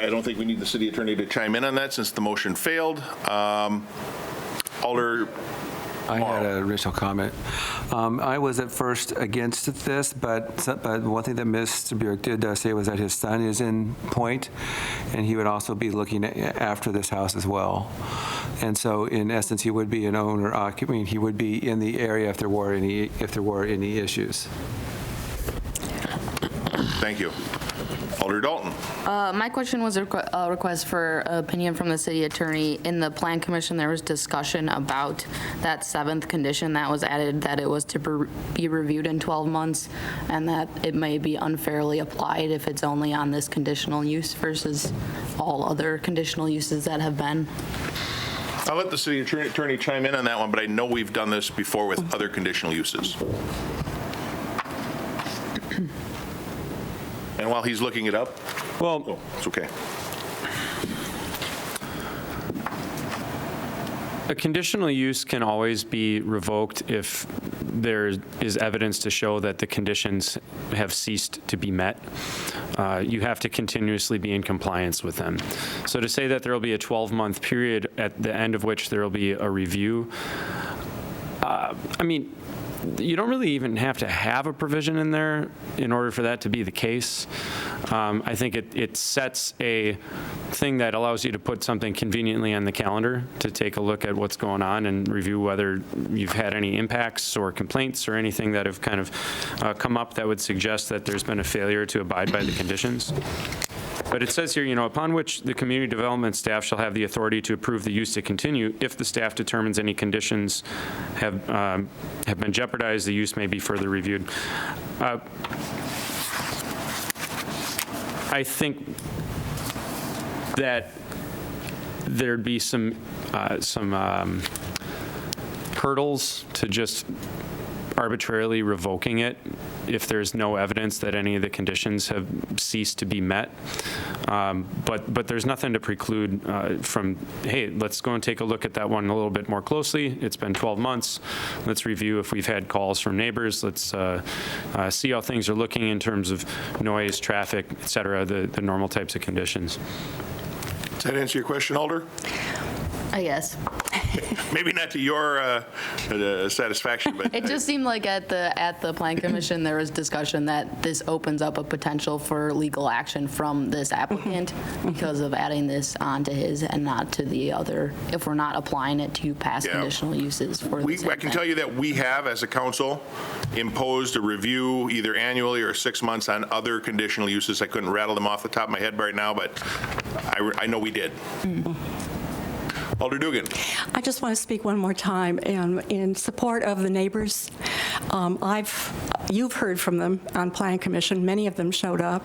don't think we need the city attorney to chime in on that since the motion failed. Alder I had an original comment. I was at first against this, but one thing that Mr. Bjork did say was that his son is in Point, and he would also be looking after this house as well. And so, in essence, he would be an owner occupant. He would be in the area if there were any issues. Thank you. Alder Dalton. My question was a request for opinion from the city attorney. In the Plan Commission, there was discussion about that 7th condition that was added, that it was to be reviewed in 12 months, and that it may be unfairly applied if it's only on this conditional use versus all other conditional uses that have been. I'll let the city attorney chime in on that one, but I know we've done this before with other conditional uses. And while he's looking it up, Well, it's okay. a conditional use can always be revoked if there is evidence to show that the conditions have ceased to be met. You have to continuously be in compliance with them. So to say that there will be a 12-month period at the end of which there will be a review, I mean, you don't really even have to have a provision in there in order for that to be the case. I think it sets a thing that allows you to put something conveniently on the calendar to take a look at what's going on and review whether you've had any impacts or complaints or anything that have kind of come up that would suggest that there's been a failure to abide by the conditions. But it says here, upon which the community development staff shall have the authority to approve the use to continue. If the staff determines any conditions have been jeopardized, the use may be further reviewed. I think that there'd be some hurdles to just arbitrarily revoking it if there's no evidence that any of the conditions have ceased to be met. But there's nothing to preclude from, hey, let's go and take a look at that one a little bit more closely. It's been 12 months. Let's review if we've had calls from neighbors. Let's see how things are looking in terms of noise, traffic, et cetera, the normal types of conditions. Does that answer your question, Alder? Yes. Maybe not to your satisfaction, but It just seemed like at the Plan Commission, there was discussion that this opens up a potential for legal action from this applicant because of adding this onto his and not to the other, if we're not applying it to past conditional uses for the same I can thing. tell you that we have, as a council, imposed a review either annually or 6 months on other conditional uses. I couldn't rattle them off the top of my head right now, but I know we did. Alder Dugan. I just want to speak one more time in support of the neighbors. You've heard from them on Plan Commission. Many of them showed up.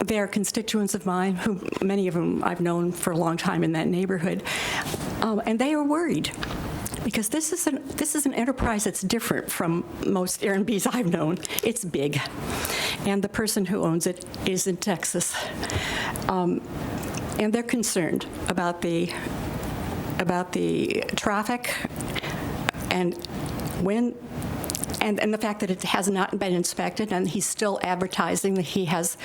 They're constituents of mine, who many of them I've known for a long time in that neighborhood, and they are worried. Because this is an enterprise that's different from most Airbnbs I've known. It's big, and the person who owns it is in Texas. And they're concerned about the traffic and the fact that it has not been inspected, and he's still advertising that he has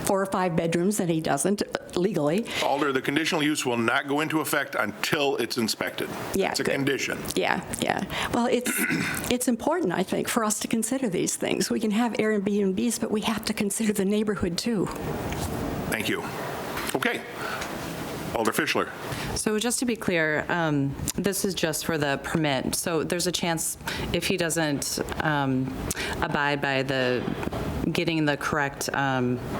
4 or 5 bedrooms and he doesn't legally. Alder, the conditional use will not go into effect until it's inspected. Yeah, it's a good. condition. Yeah. Well, it's important, I think, for us to consider these things. We can have Airbnbs, but we have to consider the neighborhood too. Thank you. Okay. Alder Fischler. So just to be clear, this is just for the permit. So there's a chance if he doesn't abide by getting the correct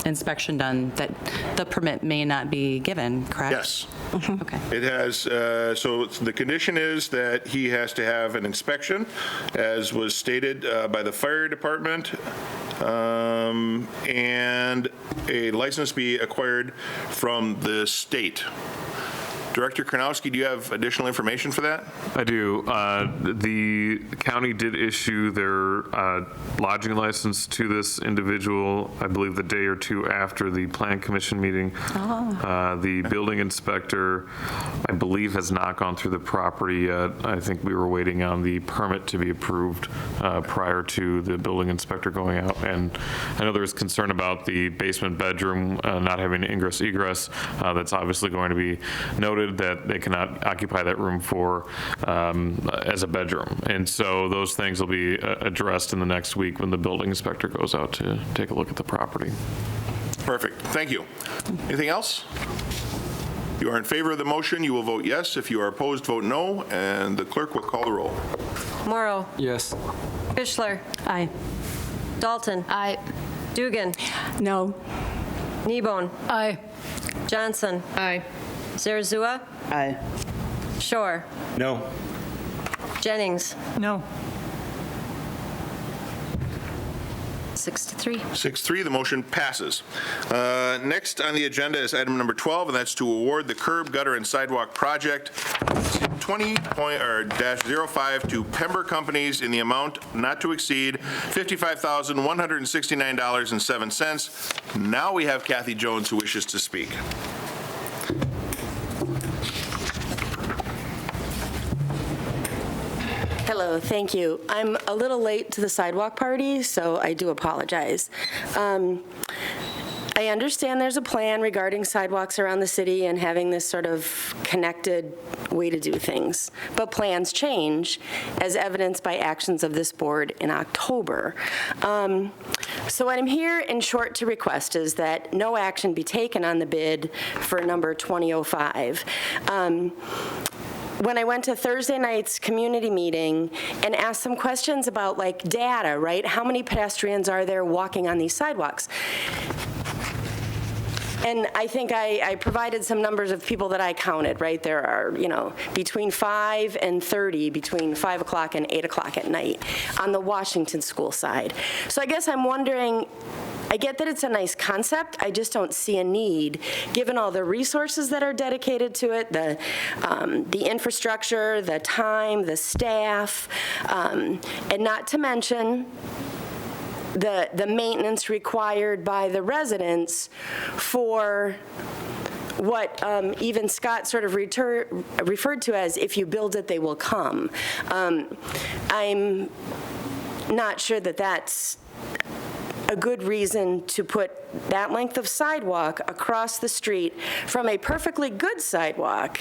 inspection done, that the permit may not be given, correct? Yes. Okay. It has, so the condition is that he has to have an inspection, as was stated by the fire department, and a license be acquired from the state. Director Karnowski, do you have additional information for that? I do. The county did issue their lodging license to this individual, I believe the day or two after the Plan Commission meeting. The building inspector, I believe, has not gone through the property yet. I think we were waiting on the permit to be approved prior to the building inspector going out. And I know there was concern about the basement bedroom not having ingress egress. That's obviously going to be noted that they cannot occupy that room for as a bedroom. And so those things will be addressed in the next week when the building inspector goes out to take a look at the property. Perfect. Thank you. Anything else? If you are in favor of the motion, you will vote yes. If you are opposed, vote no. And the clerk will call the roll. Morrow. Yes. Fischler. Aye. Dalton. Aye. Dugan. No. Kneebone. Aye. Johnson. Aye. Zarazua. Aye. Shore. No. Jennings. No. 6-3. 6-3, the motion passes. Next on the agenda is item number 12, and that's to award the curb, gutter, and sidewalk project 20.05 to Pember Companies in the amount not to exceed $55,169.07. Now we have Kathy Jones who wishes to speak. Hello, thank you. I'm a little late to the sidewalk party, so I do apologize. I understand there's a plan regarding sidewalks around the city and having this sort of connected way to do things, but plans change, as evidenced by actions of this board in October. So what I'm here in short to request is that no action be taken on the bid for number 2005. When I went to Thursday night's community meeting and asked some questions about like data, right? How many pedestrians are there walking on these sidewalks? And I think I provided some numbers of people that I counted, right? There are, between 5 and 30 between 5 o'clock and 8 o'clock at night on the Washington School side. So I guess I'm wondering, I get that it's a nice concept. I just don't see a need, given all the resources that are dedicated to it, the infrastructure, the time, the staff, and not to mention the maintenance required by the residents for what even Scott sort of referred to as, if you build it, they will come. I'm not sure that that's a good reason to put that length of sidewalk across the street from a perfectly good sidewalk,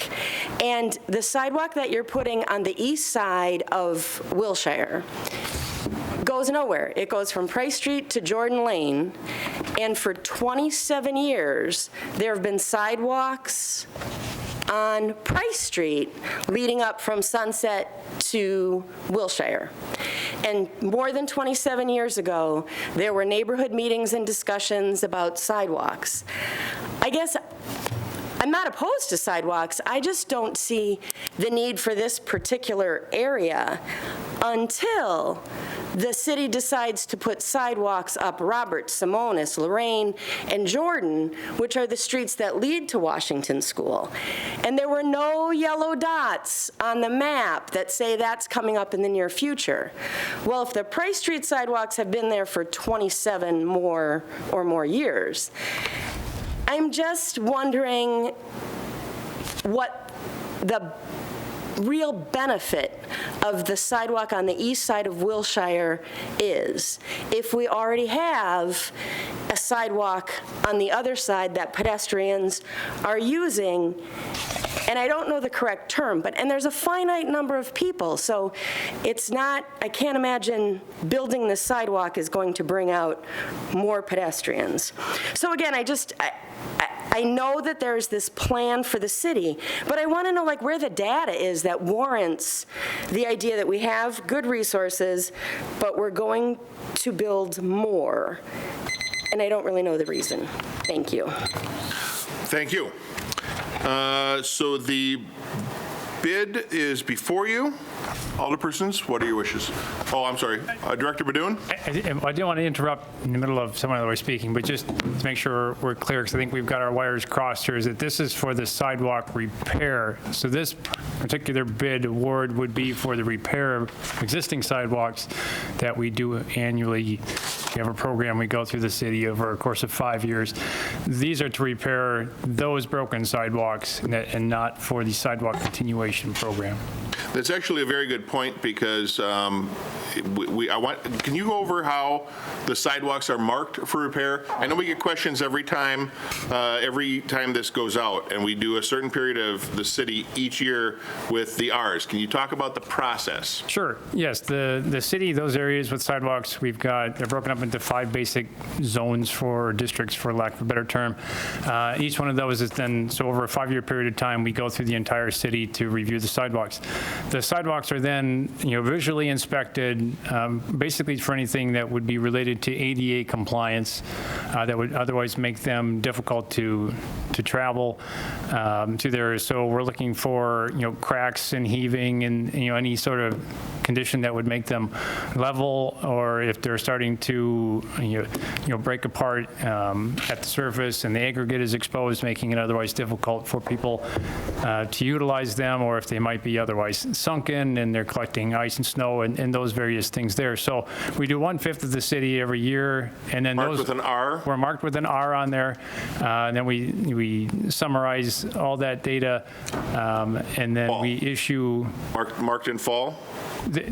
and the sidewalk that you're putting on the east side of Wilshire goes nowhere. It goes from Price Street to Jordan Lane, and for 27 years, there have been sidewalks on Price Street leading up from Sunset to Wilshire. And more than 27 years ago, there were neighborhood meetings and discussions about sidewalks. I guess I'm not opposed to sidewalks. I just don't see the need for this particular area until the city decides to put sidewalks up Robert, Simonis, Lorraine, and Jordan, which are the streets that lead to Washington School. And there were no yellow dots on the map that say that's coming up in the near future. Well, if the Price Street sidewalks have been there for 27 more years, I'm just wondering what the real benefit of the sidewalk on the east side of Wilshire is, if we already have a sidewalk on the other side that pedestrians are using. And I don't know the correct term, and there's a finite number of people, so it's not, I can't imagine building this sidewalk is going to bring out more pedestrians. So again, I know that there's this plan for the city, but I want to know where the data is that warrants the idea that we have good resources, but we're going to build more. And I don't really know the reason. Thank you. Thank you. So the bid is before you. Alderpersons, what are your wishes? Oh, I'm sorry. Director Badoun? I didn't want to interrupt in the middle of someone that was speaking, but just to make sure we're clear, because I think we've got our wires crossed here, is that this is for the sidewalk repair. So this particular bid award would be for the repair of existing sidewalks that we do annually. We have a program we go through the city over a course of 5 years. These are to repair those broken sidewalks and not for the sidewalk continuation program. That's actually a very good point, because can you go over how the sidewalks are marked for repair? I know we get questions every time this goes out, and we do a certain period of the city each year with the Rs. Can you talk about the process? Sure. Yes, the city, those areas with sidewalks, they're broken up into 5 basic zones for districts, for lack of a better term. Each one of those is then, so over a 5-year period of time, we go through the entire city to review the sidewalks. The sidewalks are then, visually inspected, basically for anything that would be related to ADA compliance, that would otherwise make them difficult to travel to there. So we're looking for, cracks and heaving and, any sort of condition that would make them level, or if they're starting to, break apart at the surface and the aggregate is exposed, making it otherwise difficult for people to utilize them, or if they might be otherwise sunken, and they're collecting ice and snow and those various things there. So we do 1/5 of the city every year, and then Marked those... with an R? We're marked with an R on there, and then we summarize all that data, and then we issue... Marked in fall?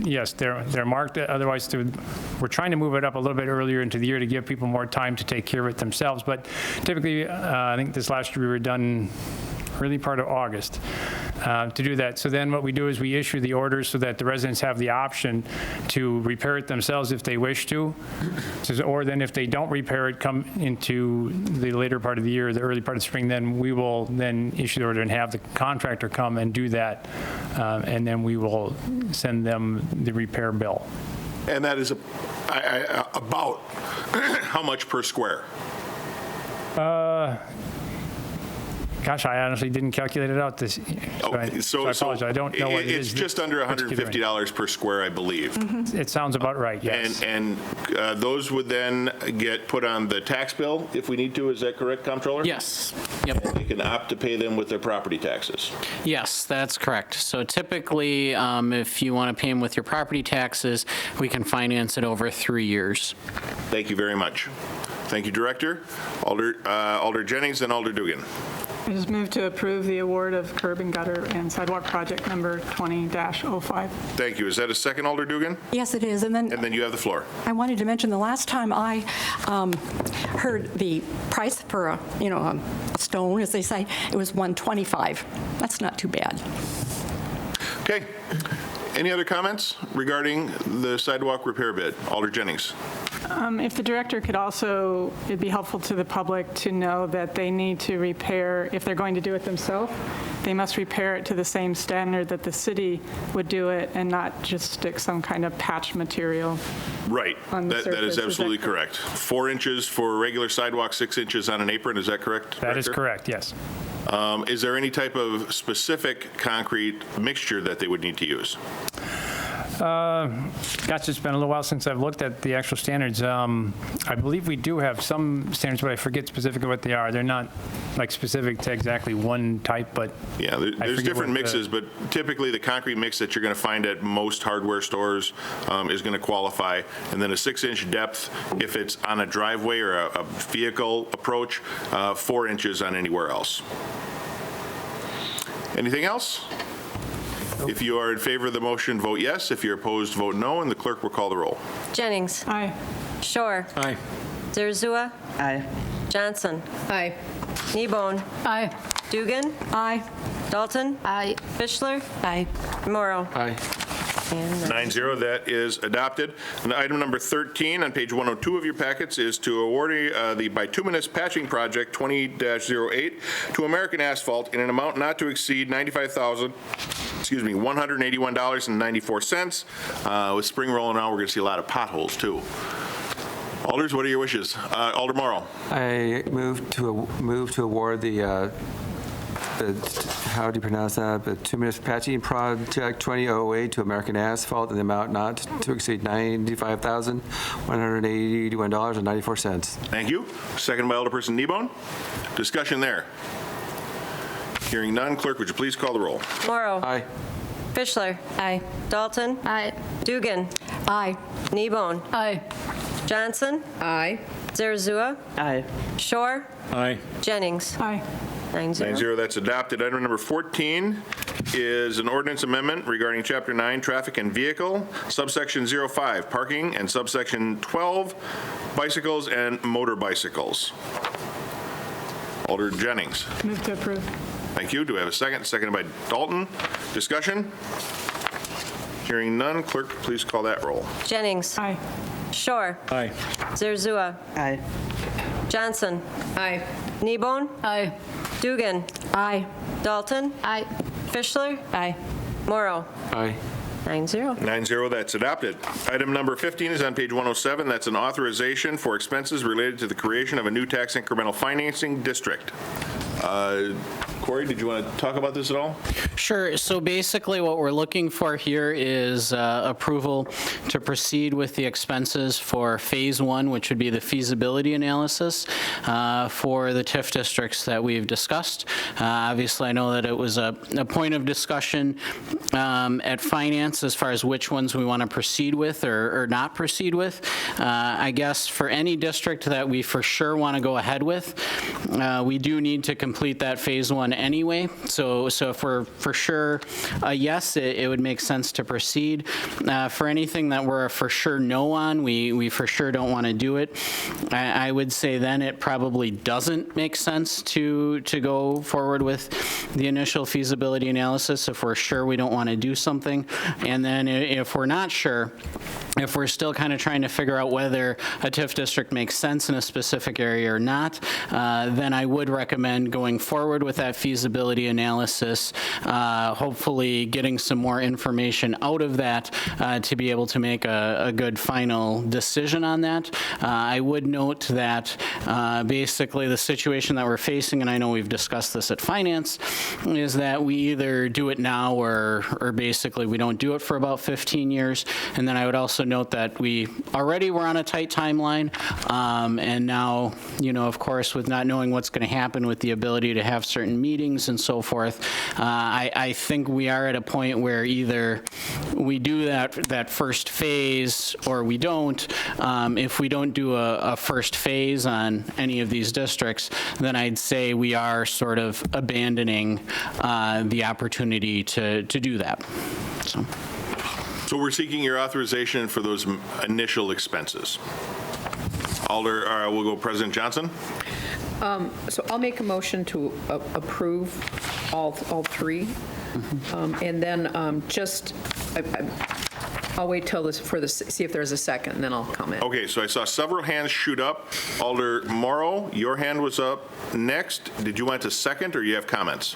Yes, they're marked, otherwise we're trying to move it up a little bit earlier into the year to give people more time to take care of it themselves, but typically, I think this last year we were done early part of August to do that. So then what we do is we issue the orders so that the residents have the option to repair it themselves if they wish to, or then if they don't repair it, come into the later part of the year, the early part of spring, then we will then issue the order and have the contractor come and do that, and then we will send them the repair bill. And that is about how much per square? Gosh, I honestly didn't calculate it out this, so I apologize. I don't know what it is. It's just under $150 per square, I believe. It sounds about right, yes. And those would then get put on the tax bill if we need to, is that correct, Comptroller? Yes. Yep. And they can opt to pay them with their property taxes. Yes, that's correct. So typically, if you want to pay them with your property taxes, we can finance it over 3 years. Thank you very much. Thank you, Director. Alder Jennings and Alder Dugan. I just move to approve the award of curb and gutter and sidewalk project number 20-05. Thank you. Is that a second, Alder Dugan? Yes, it is. And then you have the floor. I wanted to mention the last time I heard the price for a stone, as they say, it was $125. That's not too bad. Okay. Any other comments regarding the sidewalk repair bid? Alder Jennings. If the director could also, it'd be helpful to the public to know that they need to repair, if they're going to do it themselves, they must repair it to the same standard that the city would do it and not just stick some kind of patch material. Right. On the That is surface. absolutely correct. 4 inches for a regular sidewalk, 6 inches on an apron. Is that correct? That is Director? correct, yes. Is there any type of specific concrete mixture that they would need to use? Gosh, it's been a little while since I've looked at the actual standards. I believe we do have some standards, but I forget specifically what they are. They're not like specific to exactly one type, but yeah, there's different mixes, but typically the concrete mix that you're going to find at most hardware stores is going to qualify. And then a 6-inch depth if it's on a driveway or a vehicle approach, 4 inches on anywhere else. Anything else? If you are in favor of the motion, vote yes. If you're opposed, vote no, and the clerk will call the roll. Jennings. Aye. Shore. Aye. Zerzua. Aye. Johnson. Aye. Kneebone. Aye. Dugan. Aye. Dalton. Aye. Fischler. Aye. Morrow. Aye. 9-0, that is adopted. And item number 13 on page 102 of your packets is to award the bituminous patching project 20-08 to American Asphalt in an amount not to exceed $181.94. With spring rolling around, we're going to see a lot of potholes too. Alders, what are your wishes? Alder Morrow. I move to award the how do you pronounce that? The bituminous patching project 2008 to American Asphalt in the amount not to exceed $95,181.94. Thank you. Second by Alderperson Kneebone. Discussion there. Hearing none, clerk, would you please call the roll? Morrow. Aye. Fischler. Aye. Dalton. Aye. Dugan. Aye. Kneebone. Aye. Johnson. Aye. Zerzua. Aye. Shore. Aye. Jennings. Aye. 9-0. 9-0, that's adopted. Item number 14 is an ordinance amendment regarding Chapter 9, Traffic and Vehicle, subsection 05, Parking, and subsection 12, Bicycles and Motor Bicycles. Alder Jennings. Move to approve. Thank you. Do I have a second? Seconded by Dalton. Discussion? Hearing none, clerk, please call that roll. Jennings. Aye. Shore. Aye. Zerzua. Aye. Johnson. Aye. Kneebone. Aye. Dugan. Aye. Dalton. Aye. Fischler. Aye. Morrow. Aye. 9-0. 9-0, that's adopted. Item number 15 is on page 107. That's an authorization for expenses related to the creation of a new tax incremental financing district. Corey, did you want to talk about this at all? Sure. So basically, what we're looking for here is approval to proceed with the expenses for Phase 1, which would be the feasibility analysis for the TIF districts that we've discussed. Obviously, I know that it was a point of discussion at Finance as far as which ones we want to proceed with or not proceed with. I guess for any district that we for sure want to go ahead with, we do need to complete that Phase 1 anyway. So if we're for sure a yes, it would make sense to proceed. For anything that we're a for sure no on, we for sure don't want to do it. I would say then it probably doesn't make sense to go forward with the initial feasibility analysis if we're sure we don't want to do something. And then if we're not sure, if we're still kind of trying to figure out whether a TIF district makes sense in a specific area or not, then I would recommend going forward with that feasibility analysis, hopefully getting some more information out of that to be able to make a good final decision on that. I would note that basically the situation that we're facing, and I know we've discussed this at Finance, is that we either do it now or basically we don't do it for about 15 years. And then I would also note that we already were on a tight timeline, and now, of course, with not knowing what's going to happen with the ability to have certain meetings and so forth, I think we are at a point where either we do that first phase or we don't. If we don't do a first phase on any of these districts, then I'd say we are sort of abandoning the opportunity to do that. So we're seeking your authorization for those initial expenses. We'll go President Johnson. So I'll make a motion to approve all three. And then I'll wait till see if there's a second, and then I'll comment. Okay, so I saw several hands shoot up. Alder Morrow, your hand was up next. Did you want to second, or you have comments?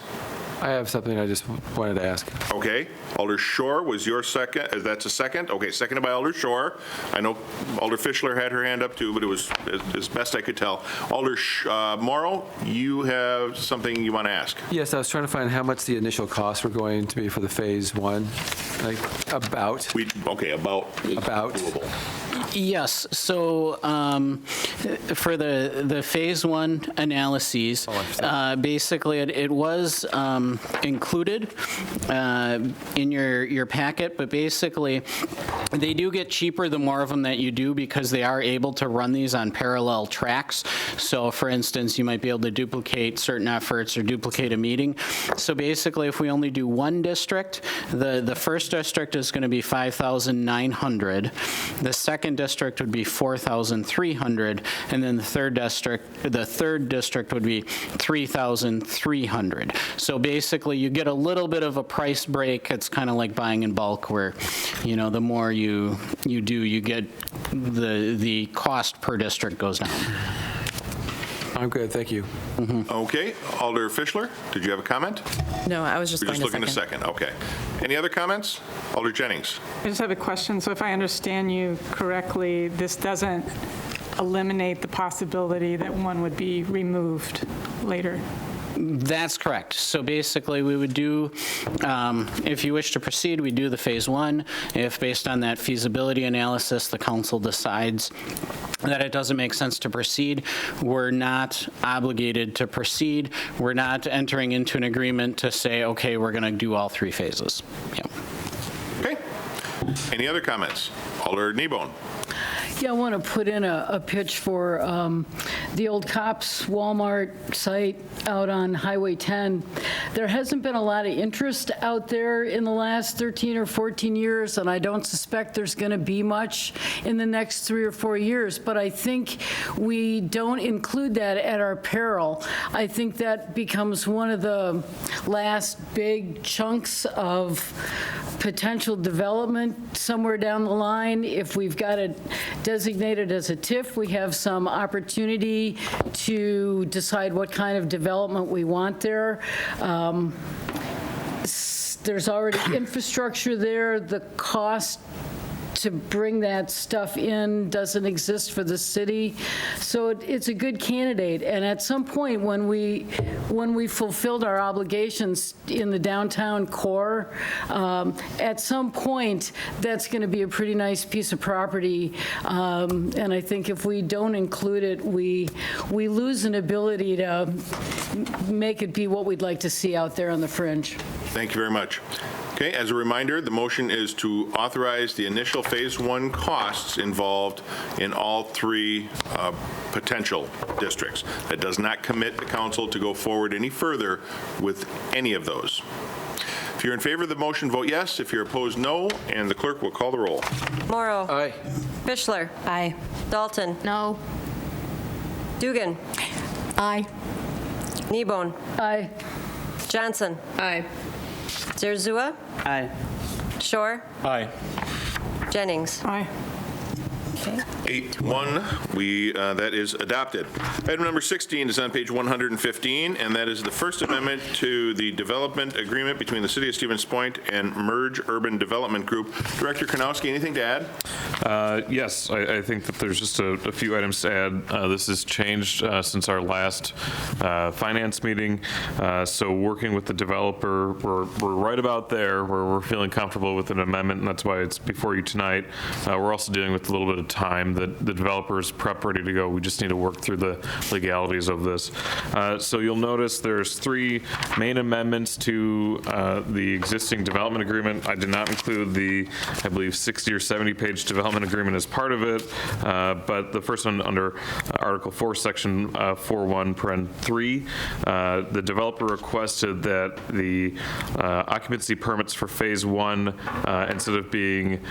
I have something I just wanted to ask. Okay. Alder Shore was your second. That's a second? Okay, seconded by Alder Shore. I know Alder Fischler had her hand up too, but it was as best I could tell. Alder Morrow, you have something you want to ask? Yes, I was trying to find how much the initial costs were going to be for the Phase 1. About. About. Doable. Yes. So for the Phase 1 analyses, basically it was included in your packet, but basically they do get cheaper the more of them that you do because they are able to run these on parallel tracks. So for instance, you might be able to duplicate certain efforts or duplicate a meeting. So basically, if we only do one district, the first district is going to be $5,900. The second district would be $4,300, and then the third district would be $3,300. So basically, you get a little bit of a price break. It's kind of like buying in bulk, where the more you do, you get the cost per district goes down. I'm good, thank you. Okay, Alder Fischler, did you have a comment? No, I was just We're just looking to second. Okay. Any other comments? Alder Jennings. I just have a question. So if I understand you correctly, this doesn't eliminate the possibility that one would be removed later? That's correct. So basically, we would do, if you wish to proceed, we do the Phase 1. If based on that feasibility analysis, the council decides that it doesn't make sense to proceed, we're not obligated to proceed. We're not entering into an agreement to say, okay, we're going to do all three phases. Yeah. Okay. Any other comments? Alder Kneebone. Yeah, I want to put in a pitch for the old Cops Walmart site out on Highway 10. There hasn't been a lot of interest out there in the last 13 or 14 years, and I don't suspect there's going to be much in the next 3 or 4 years, but I think we don't include that at our peril. I think that becomes one of the last big chunks of potential development somewhere down the line. If we've got it designated as a TIF, we have some opportunity to decide what kind of development we want there. There's already infrastructure there. The cost to bring that stuff in doesn't exist for the city. So it's a good candidate. And at some point, when we fulfilled our obligations in the downtown core, at some point, that's going to be a pretty nice piece of property. And I think if we don't include it, we lose an ability to make it be what we'd like to see out there on the fringe. Thank you very much. Okay, as a reminder, the motion is to authorize the initial Phase 1 costs involved in all three potential districts. That does not commit the council to go forward any further with any of those. If you're in favor of the motion, vote yes. If you're opposed, no. And the clerk will call the roll. Morrow. Aye. Fischler. Aye. Dalton. No. Dugan. Aye. Kneebone. Aye. Johnson. Aye. Zerzua. Aye. Shore. Aye. Jennings. Aye. 8-1, that is adopted. Item number 16 is on page 115, and that is the First Amendment to the development agreement between the City of Stevens Point and Merge Urban Development Group. Director Karnowski, anything to add? Yes, I think that there's just a few items to add. This has changed since our last finance meeting. So working with the developer, we're right about there where we're feeling comfortable with an amendment, and that's why it's before you tonight. We're also dealing with a little bit of time that the developer's prep ready to go. We just need to work through the legalities of this. So you'll notice there's three main amendments to the existing development agreement. I did not include the, I believe, 60 or 70-page development agreement as part of it, but the first one under Article 4, Section 4.1(3), the developer requested that the occupancy permits for Phase 1, instead of being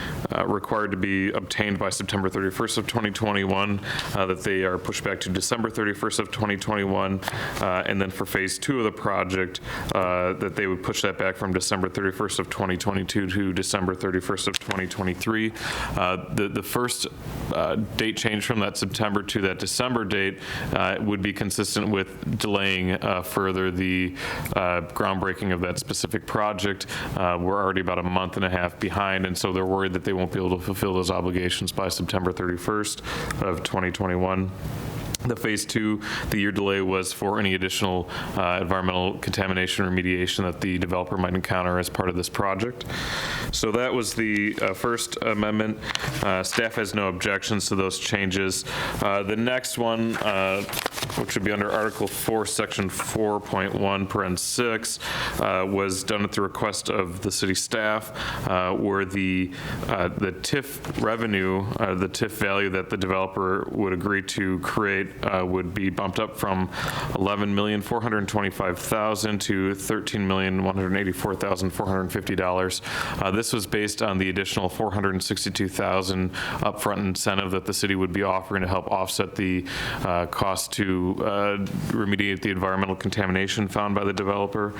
required to be obtained by September 31st of 2021, that they are pushed back to December 31st of 2021, and then for Phase 2 of the project, that they would push that back from December 31st of 2022 to December 31st of 2023. The first date change from that September to that December date would be consistent with delaying further the groundbreaking of that specific project. We're already about a month and a half behind, and so they're worried that they won't be able to fulfill those obligations by September 31st of 2021. The Phase 2, the year delay was for any additional environmental contamination remediation that the developer might encounter as part of this project. So that was the first amendment. Staff has no objections to those changes. The next one, which would be under Article 4, Section 4.1(6), was done at the request of the city staff, where the TIF revenue, the TIF value that the developer would agree to create would be bumped up from $11,425,000 to $13,184,450. This was based on the additional $462,000 upfront incentive that the city would be offering to help offset the cost to remediate the environmental contamination found by the developer.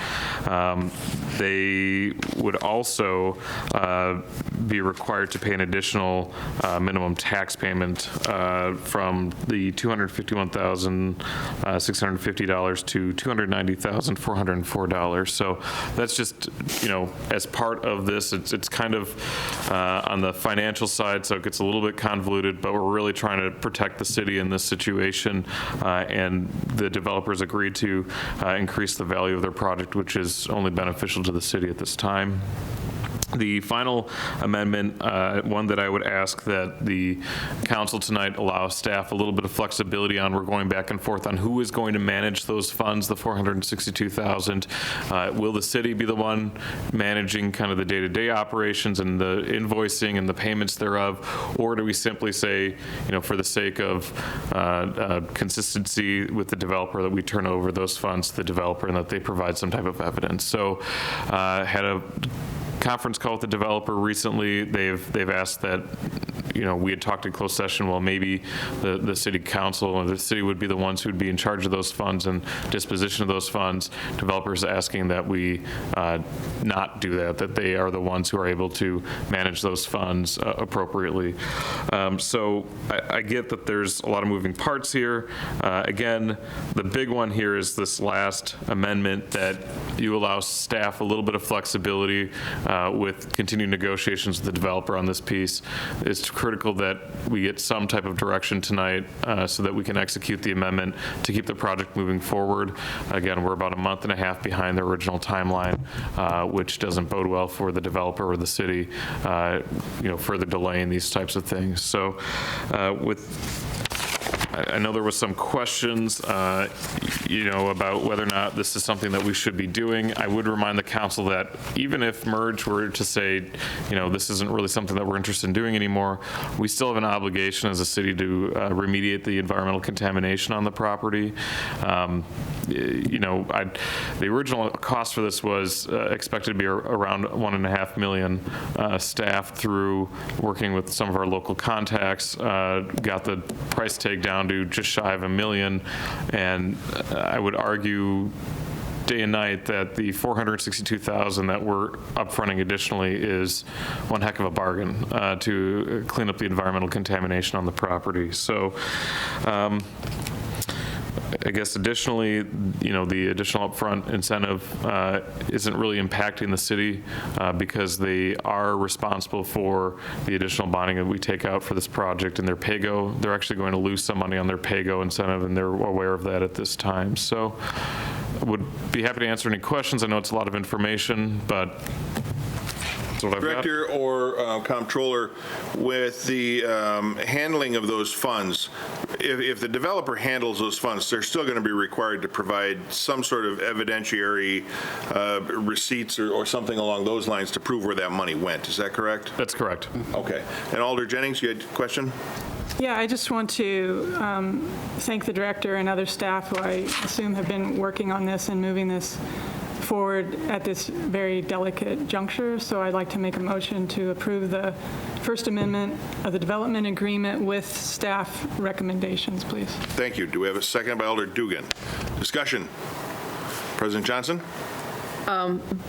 They would also be required to pay an additional minimum tax payment from the $251,650 to $290,404. So that's just, as part of this, it's kind of on the financial side, so it gets a little bit convoluted, but we're really trying to protect the city in this situation, and the developers agreed to increase the value of their project, which is only beneficial to the city at this time. The final amendment, one that I would ask that the council tonight allow staff a little bit of flexibility on. We're going back and forth on who is going to manage those funds, the $462,000. Will the city be the one managing kind of the day-to-day operations and the invoicing and the payments thereof, or do we simply say, for the sake of consistency with the developer, that we turn over those funds to the developer and that they provide some type of evidence? So had a conference call with the developer recently. They've asked that, we had talked in closed session, well, maybe the city council or the city would be the ones who'd be in charge of those funds and disposition of those funds. Developers asking that we not do that they are the ones who are able to manage those funds appropriately. So I get that there's a lot of moving parts here. Again, the big one here is this last amendment that you allow staff a little bit of flexibility with continued negotiations with the developer on this piece. It's critical that we get some type of direction tonight so that we can execute the amendment to keep the project moving forward. Again, we're about a month and a half behind the original timeline, which doesn't bode well for the developer or the city, further delaying these types of things. So I know there was some questions, about whether or not this is something that we should be doing. I would remind the council that even if Merge were to say, this isn't really something that we're interested in doing anymore, we still have an obligation as a city to remediate the environmental contamination on the property. The original cost for this was expected to be around $1.5 million. Staff, through working with some of our local contacts, got the price tag down to just shy of $1 million, and I would argue day and night that the $462,000 that we're upfronting additionally is one heck of a bargain to clean up the environmental contamination on the property. So I guess additionally, the additional upfront incentive isn't really impacting the city because they are responsible for the additional bonding that we take out for this project and their PAYGO. They're actually going to lose some money on their PAYGO incentive, and they're aware of that at this time. So I would be happy to answer any questions. I know it's a lot of information, but that's what I've got. Director or Comptroller, with the handling of those funds, if the developer handles those funds, they're still going to be required to provide some sort of evidentiary receipts or something along those lines to prove where that money went. Is that correct? That's correct. Okay. And Alder Jennings, you had a question? Yeah, I just want to thank the director and other staff who I assume have been working on this and moving this forward at this very delicate juncture. So I'd like to make a motion to approve the First Amendment of the development agreement with staff recommendations, please. Thank you. Do we have a second by Alder Dugan? Discussion. President Johnson?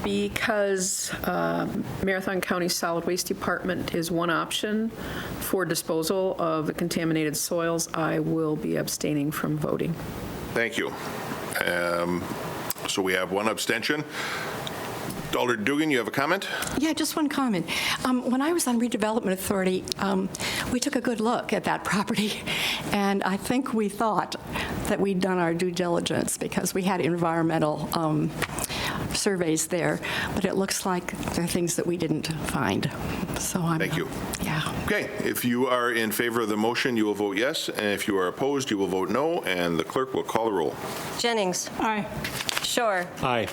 Because Marathon County Solid Waste Department is one option for disposal of the contaminated soils, I will be abstaining from voting. Thank you. So we have one abstention. Alder Dugan, you have a comment? Yeah, just one comment. When I was on Redevelopment Authority, we took a good look at that property, and I think we thought that we'd done our due diligence because we had environmental surveys there, but it looks like there are things that we didn't find. So Thank you. Yeah. Okay, if you are in favor of the motion, you will vote yes, and if you are opposed, you will vote no, and the clerk will call the roll. Jennings. Aye. Shore. Aye.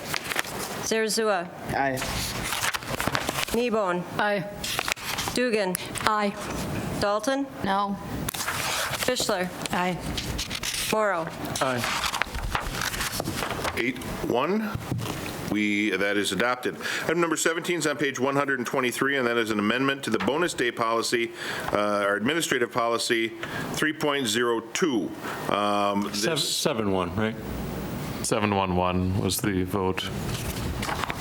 Zerzua. Aye. Kneebone. Aye. Dugan. Aye. Dalton. No. Fischler. Aye. Morrow. Aye. 8-1. That is adopted. Item number 17 is on page 123, and that is an amendment to the bonus day policy, our administrative policy 3.02. 7-1, right? 711 was the vote.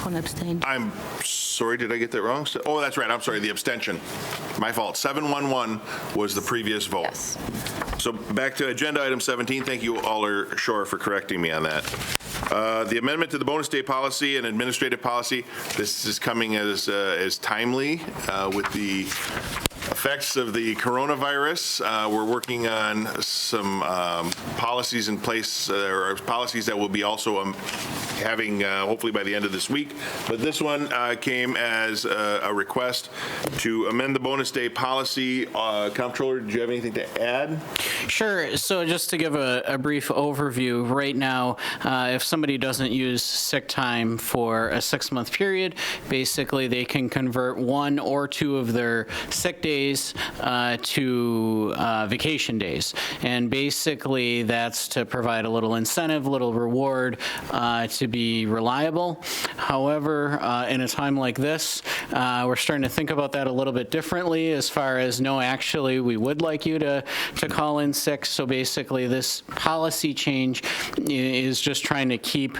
One abstained. I'm sorry, did I get that wrong? Oh, that's right. I'm sorry, the abstention. My fault. 711 was the previous vote. Yes. So back to agenda item 17. Thank you, Alder Shore, for correcting me on that. The amendment to the bonus day policy and administrative policy, this is coming as timely with the effects of the coronavirus. We're working on some policies in place, or policies that will be also having hopefully by the end of this week. But this one came as a request to amend the bonus day policy. Comptroller, do you have anything to add? Sure. So just to give a brief overview, right now, if somebody doesn't use sick time for a 6-month period, basically they can convert 1 or 2 of their sick days to vacation days. And basically that's to provide a little incentive, little reward to be reliable. However, in a time like this, we're starting to think about that a little bit differently as far as, no, actually, we would like you to call in sick. So basically this policy change is just trying to keep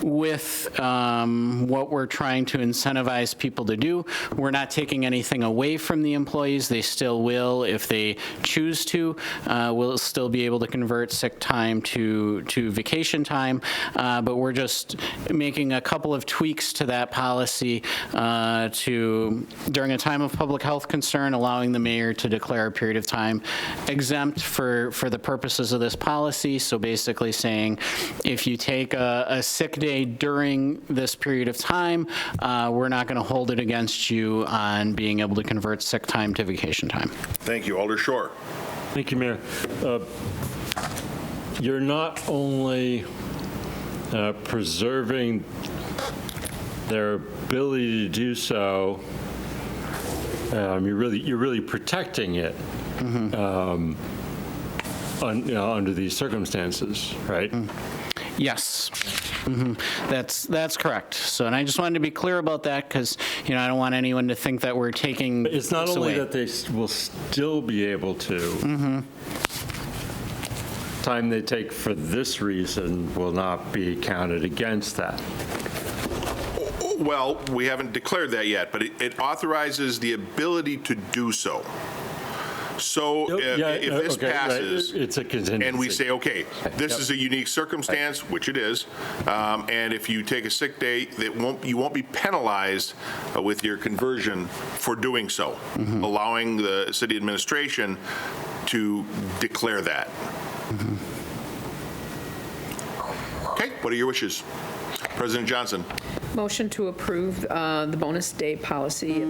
with what we're trying to incentivize people to do. We're not taking anything away from the employees employees, they still will, if they choose to, will still be able to convert sick time to vacation time, but we're just making a couple of tweaks to that policy to, during a time of public health concern, allowing the mayor to declare a period of time exempt for the purposes of this policy. So basically saying, if you take a sick day during this period of time, we're not going to hold it against you on being able to convert sick time to vacation time. Thank you. Alder Shore. Thank you, Mayor. You're not only preserving their ability to do so, you're really protecting it under these circumstances, right? Yes. That's correct. So, and I just wanted to be clear about that because, I don't want anyone to think that we're taking But it's not this only away. that they will still be able to. Time they take for this reason will not be counted against that. Well, we haven't declared that yet, but it authorizes the ability to do so. So if this passes, it's a contingency. and we say, okay, this is a unique circumstance, which it is, and if you take a sick day, you won't be penalized with your conversion for doing so, allowing the city administration to declare that. Okay, what are your wishes? President Johnson. Motion to approve the bonus day policy.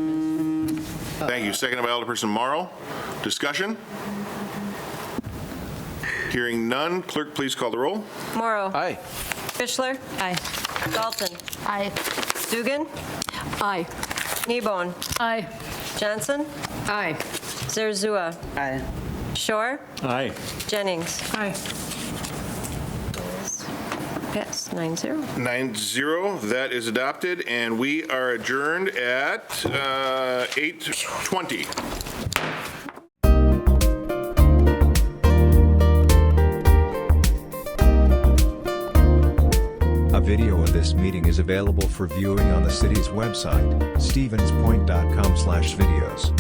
Thank you. Seconded by Alderperson Morrow. Discussion? Hearing none, clerk, please call the roll. Morrow. Aye. Fischler. Aye. Dalton. Aye. Dugan. Aye. Kneebone. Aye. Johnson. Aye. Zerzua. Aye. Shore. Aye. Jennings. Aye. Pass 9-0. 9-0, that is adopted, and we are adjourned at 8:20. A video of this meeting is available for viewing on the city's website, stevenspoint.com/videos.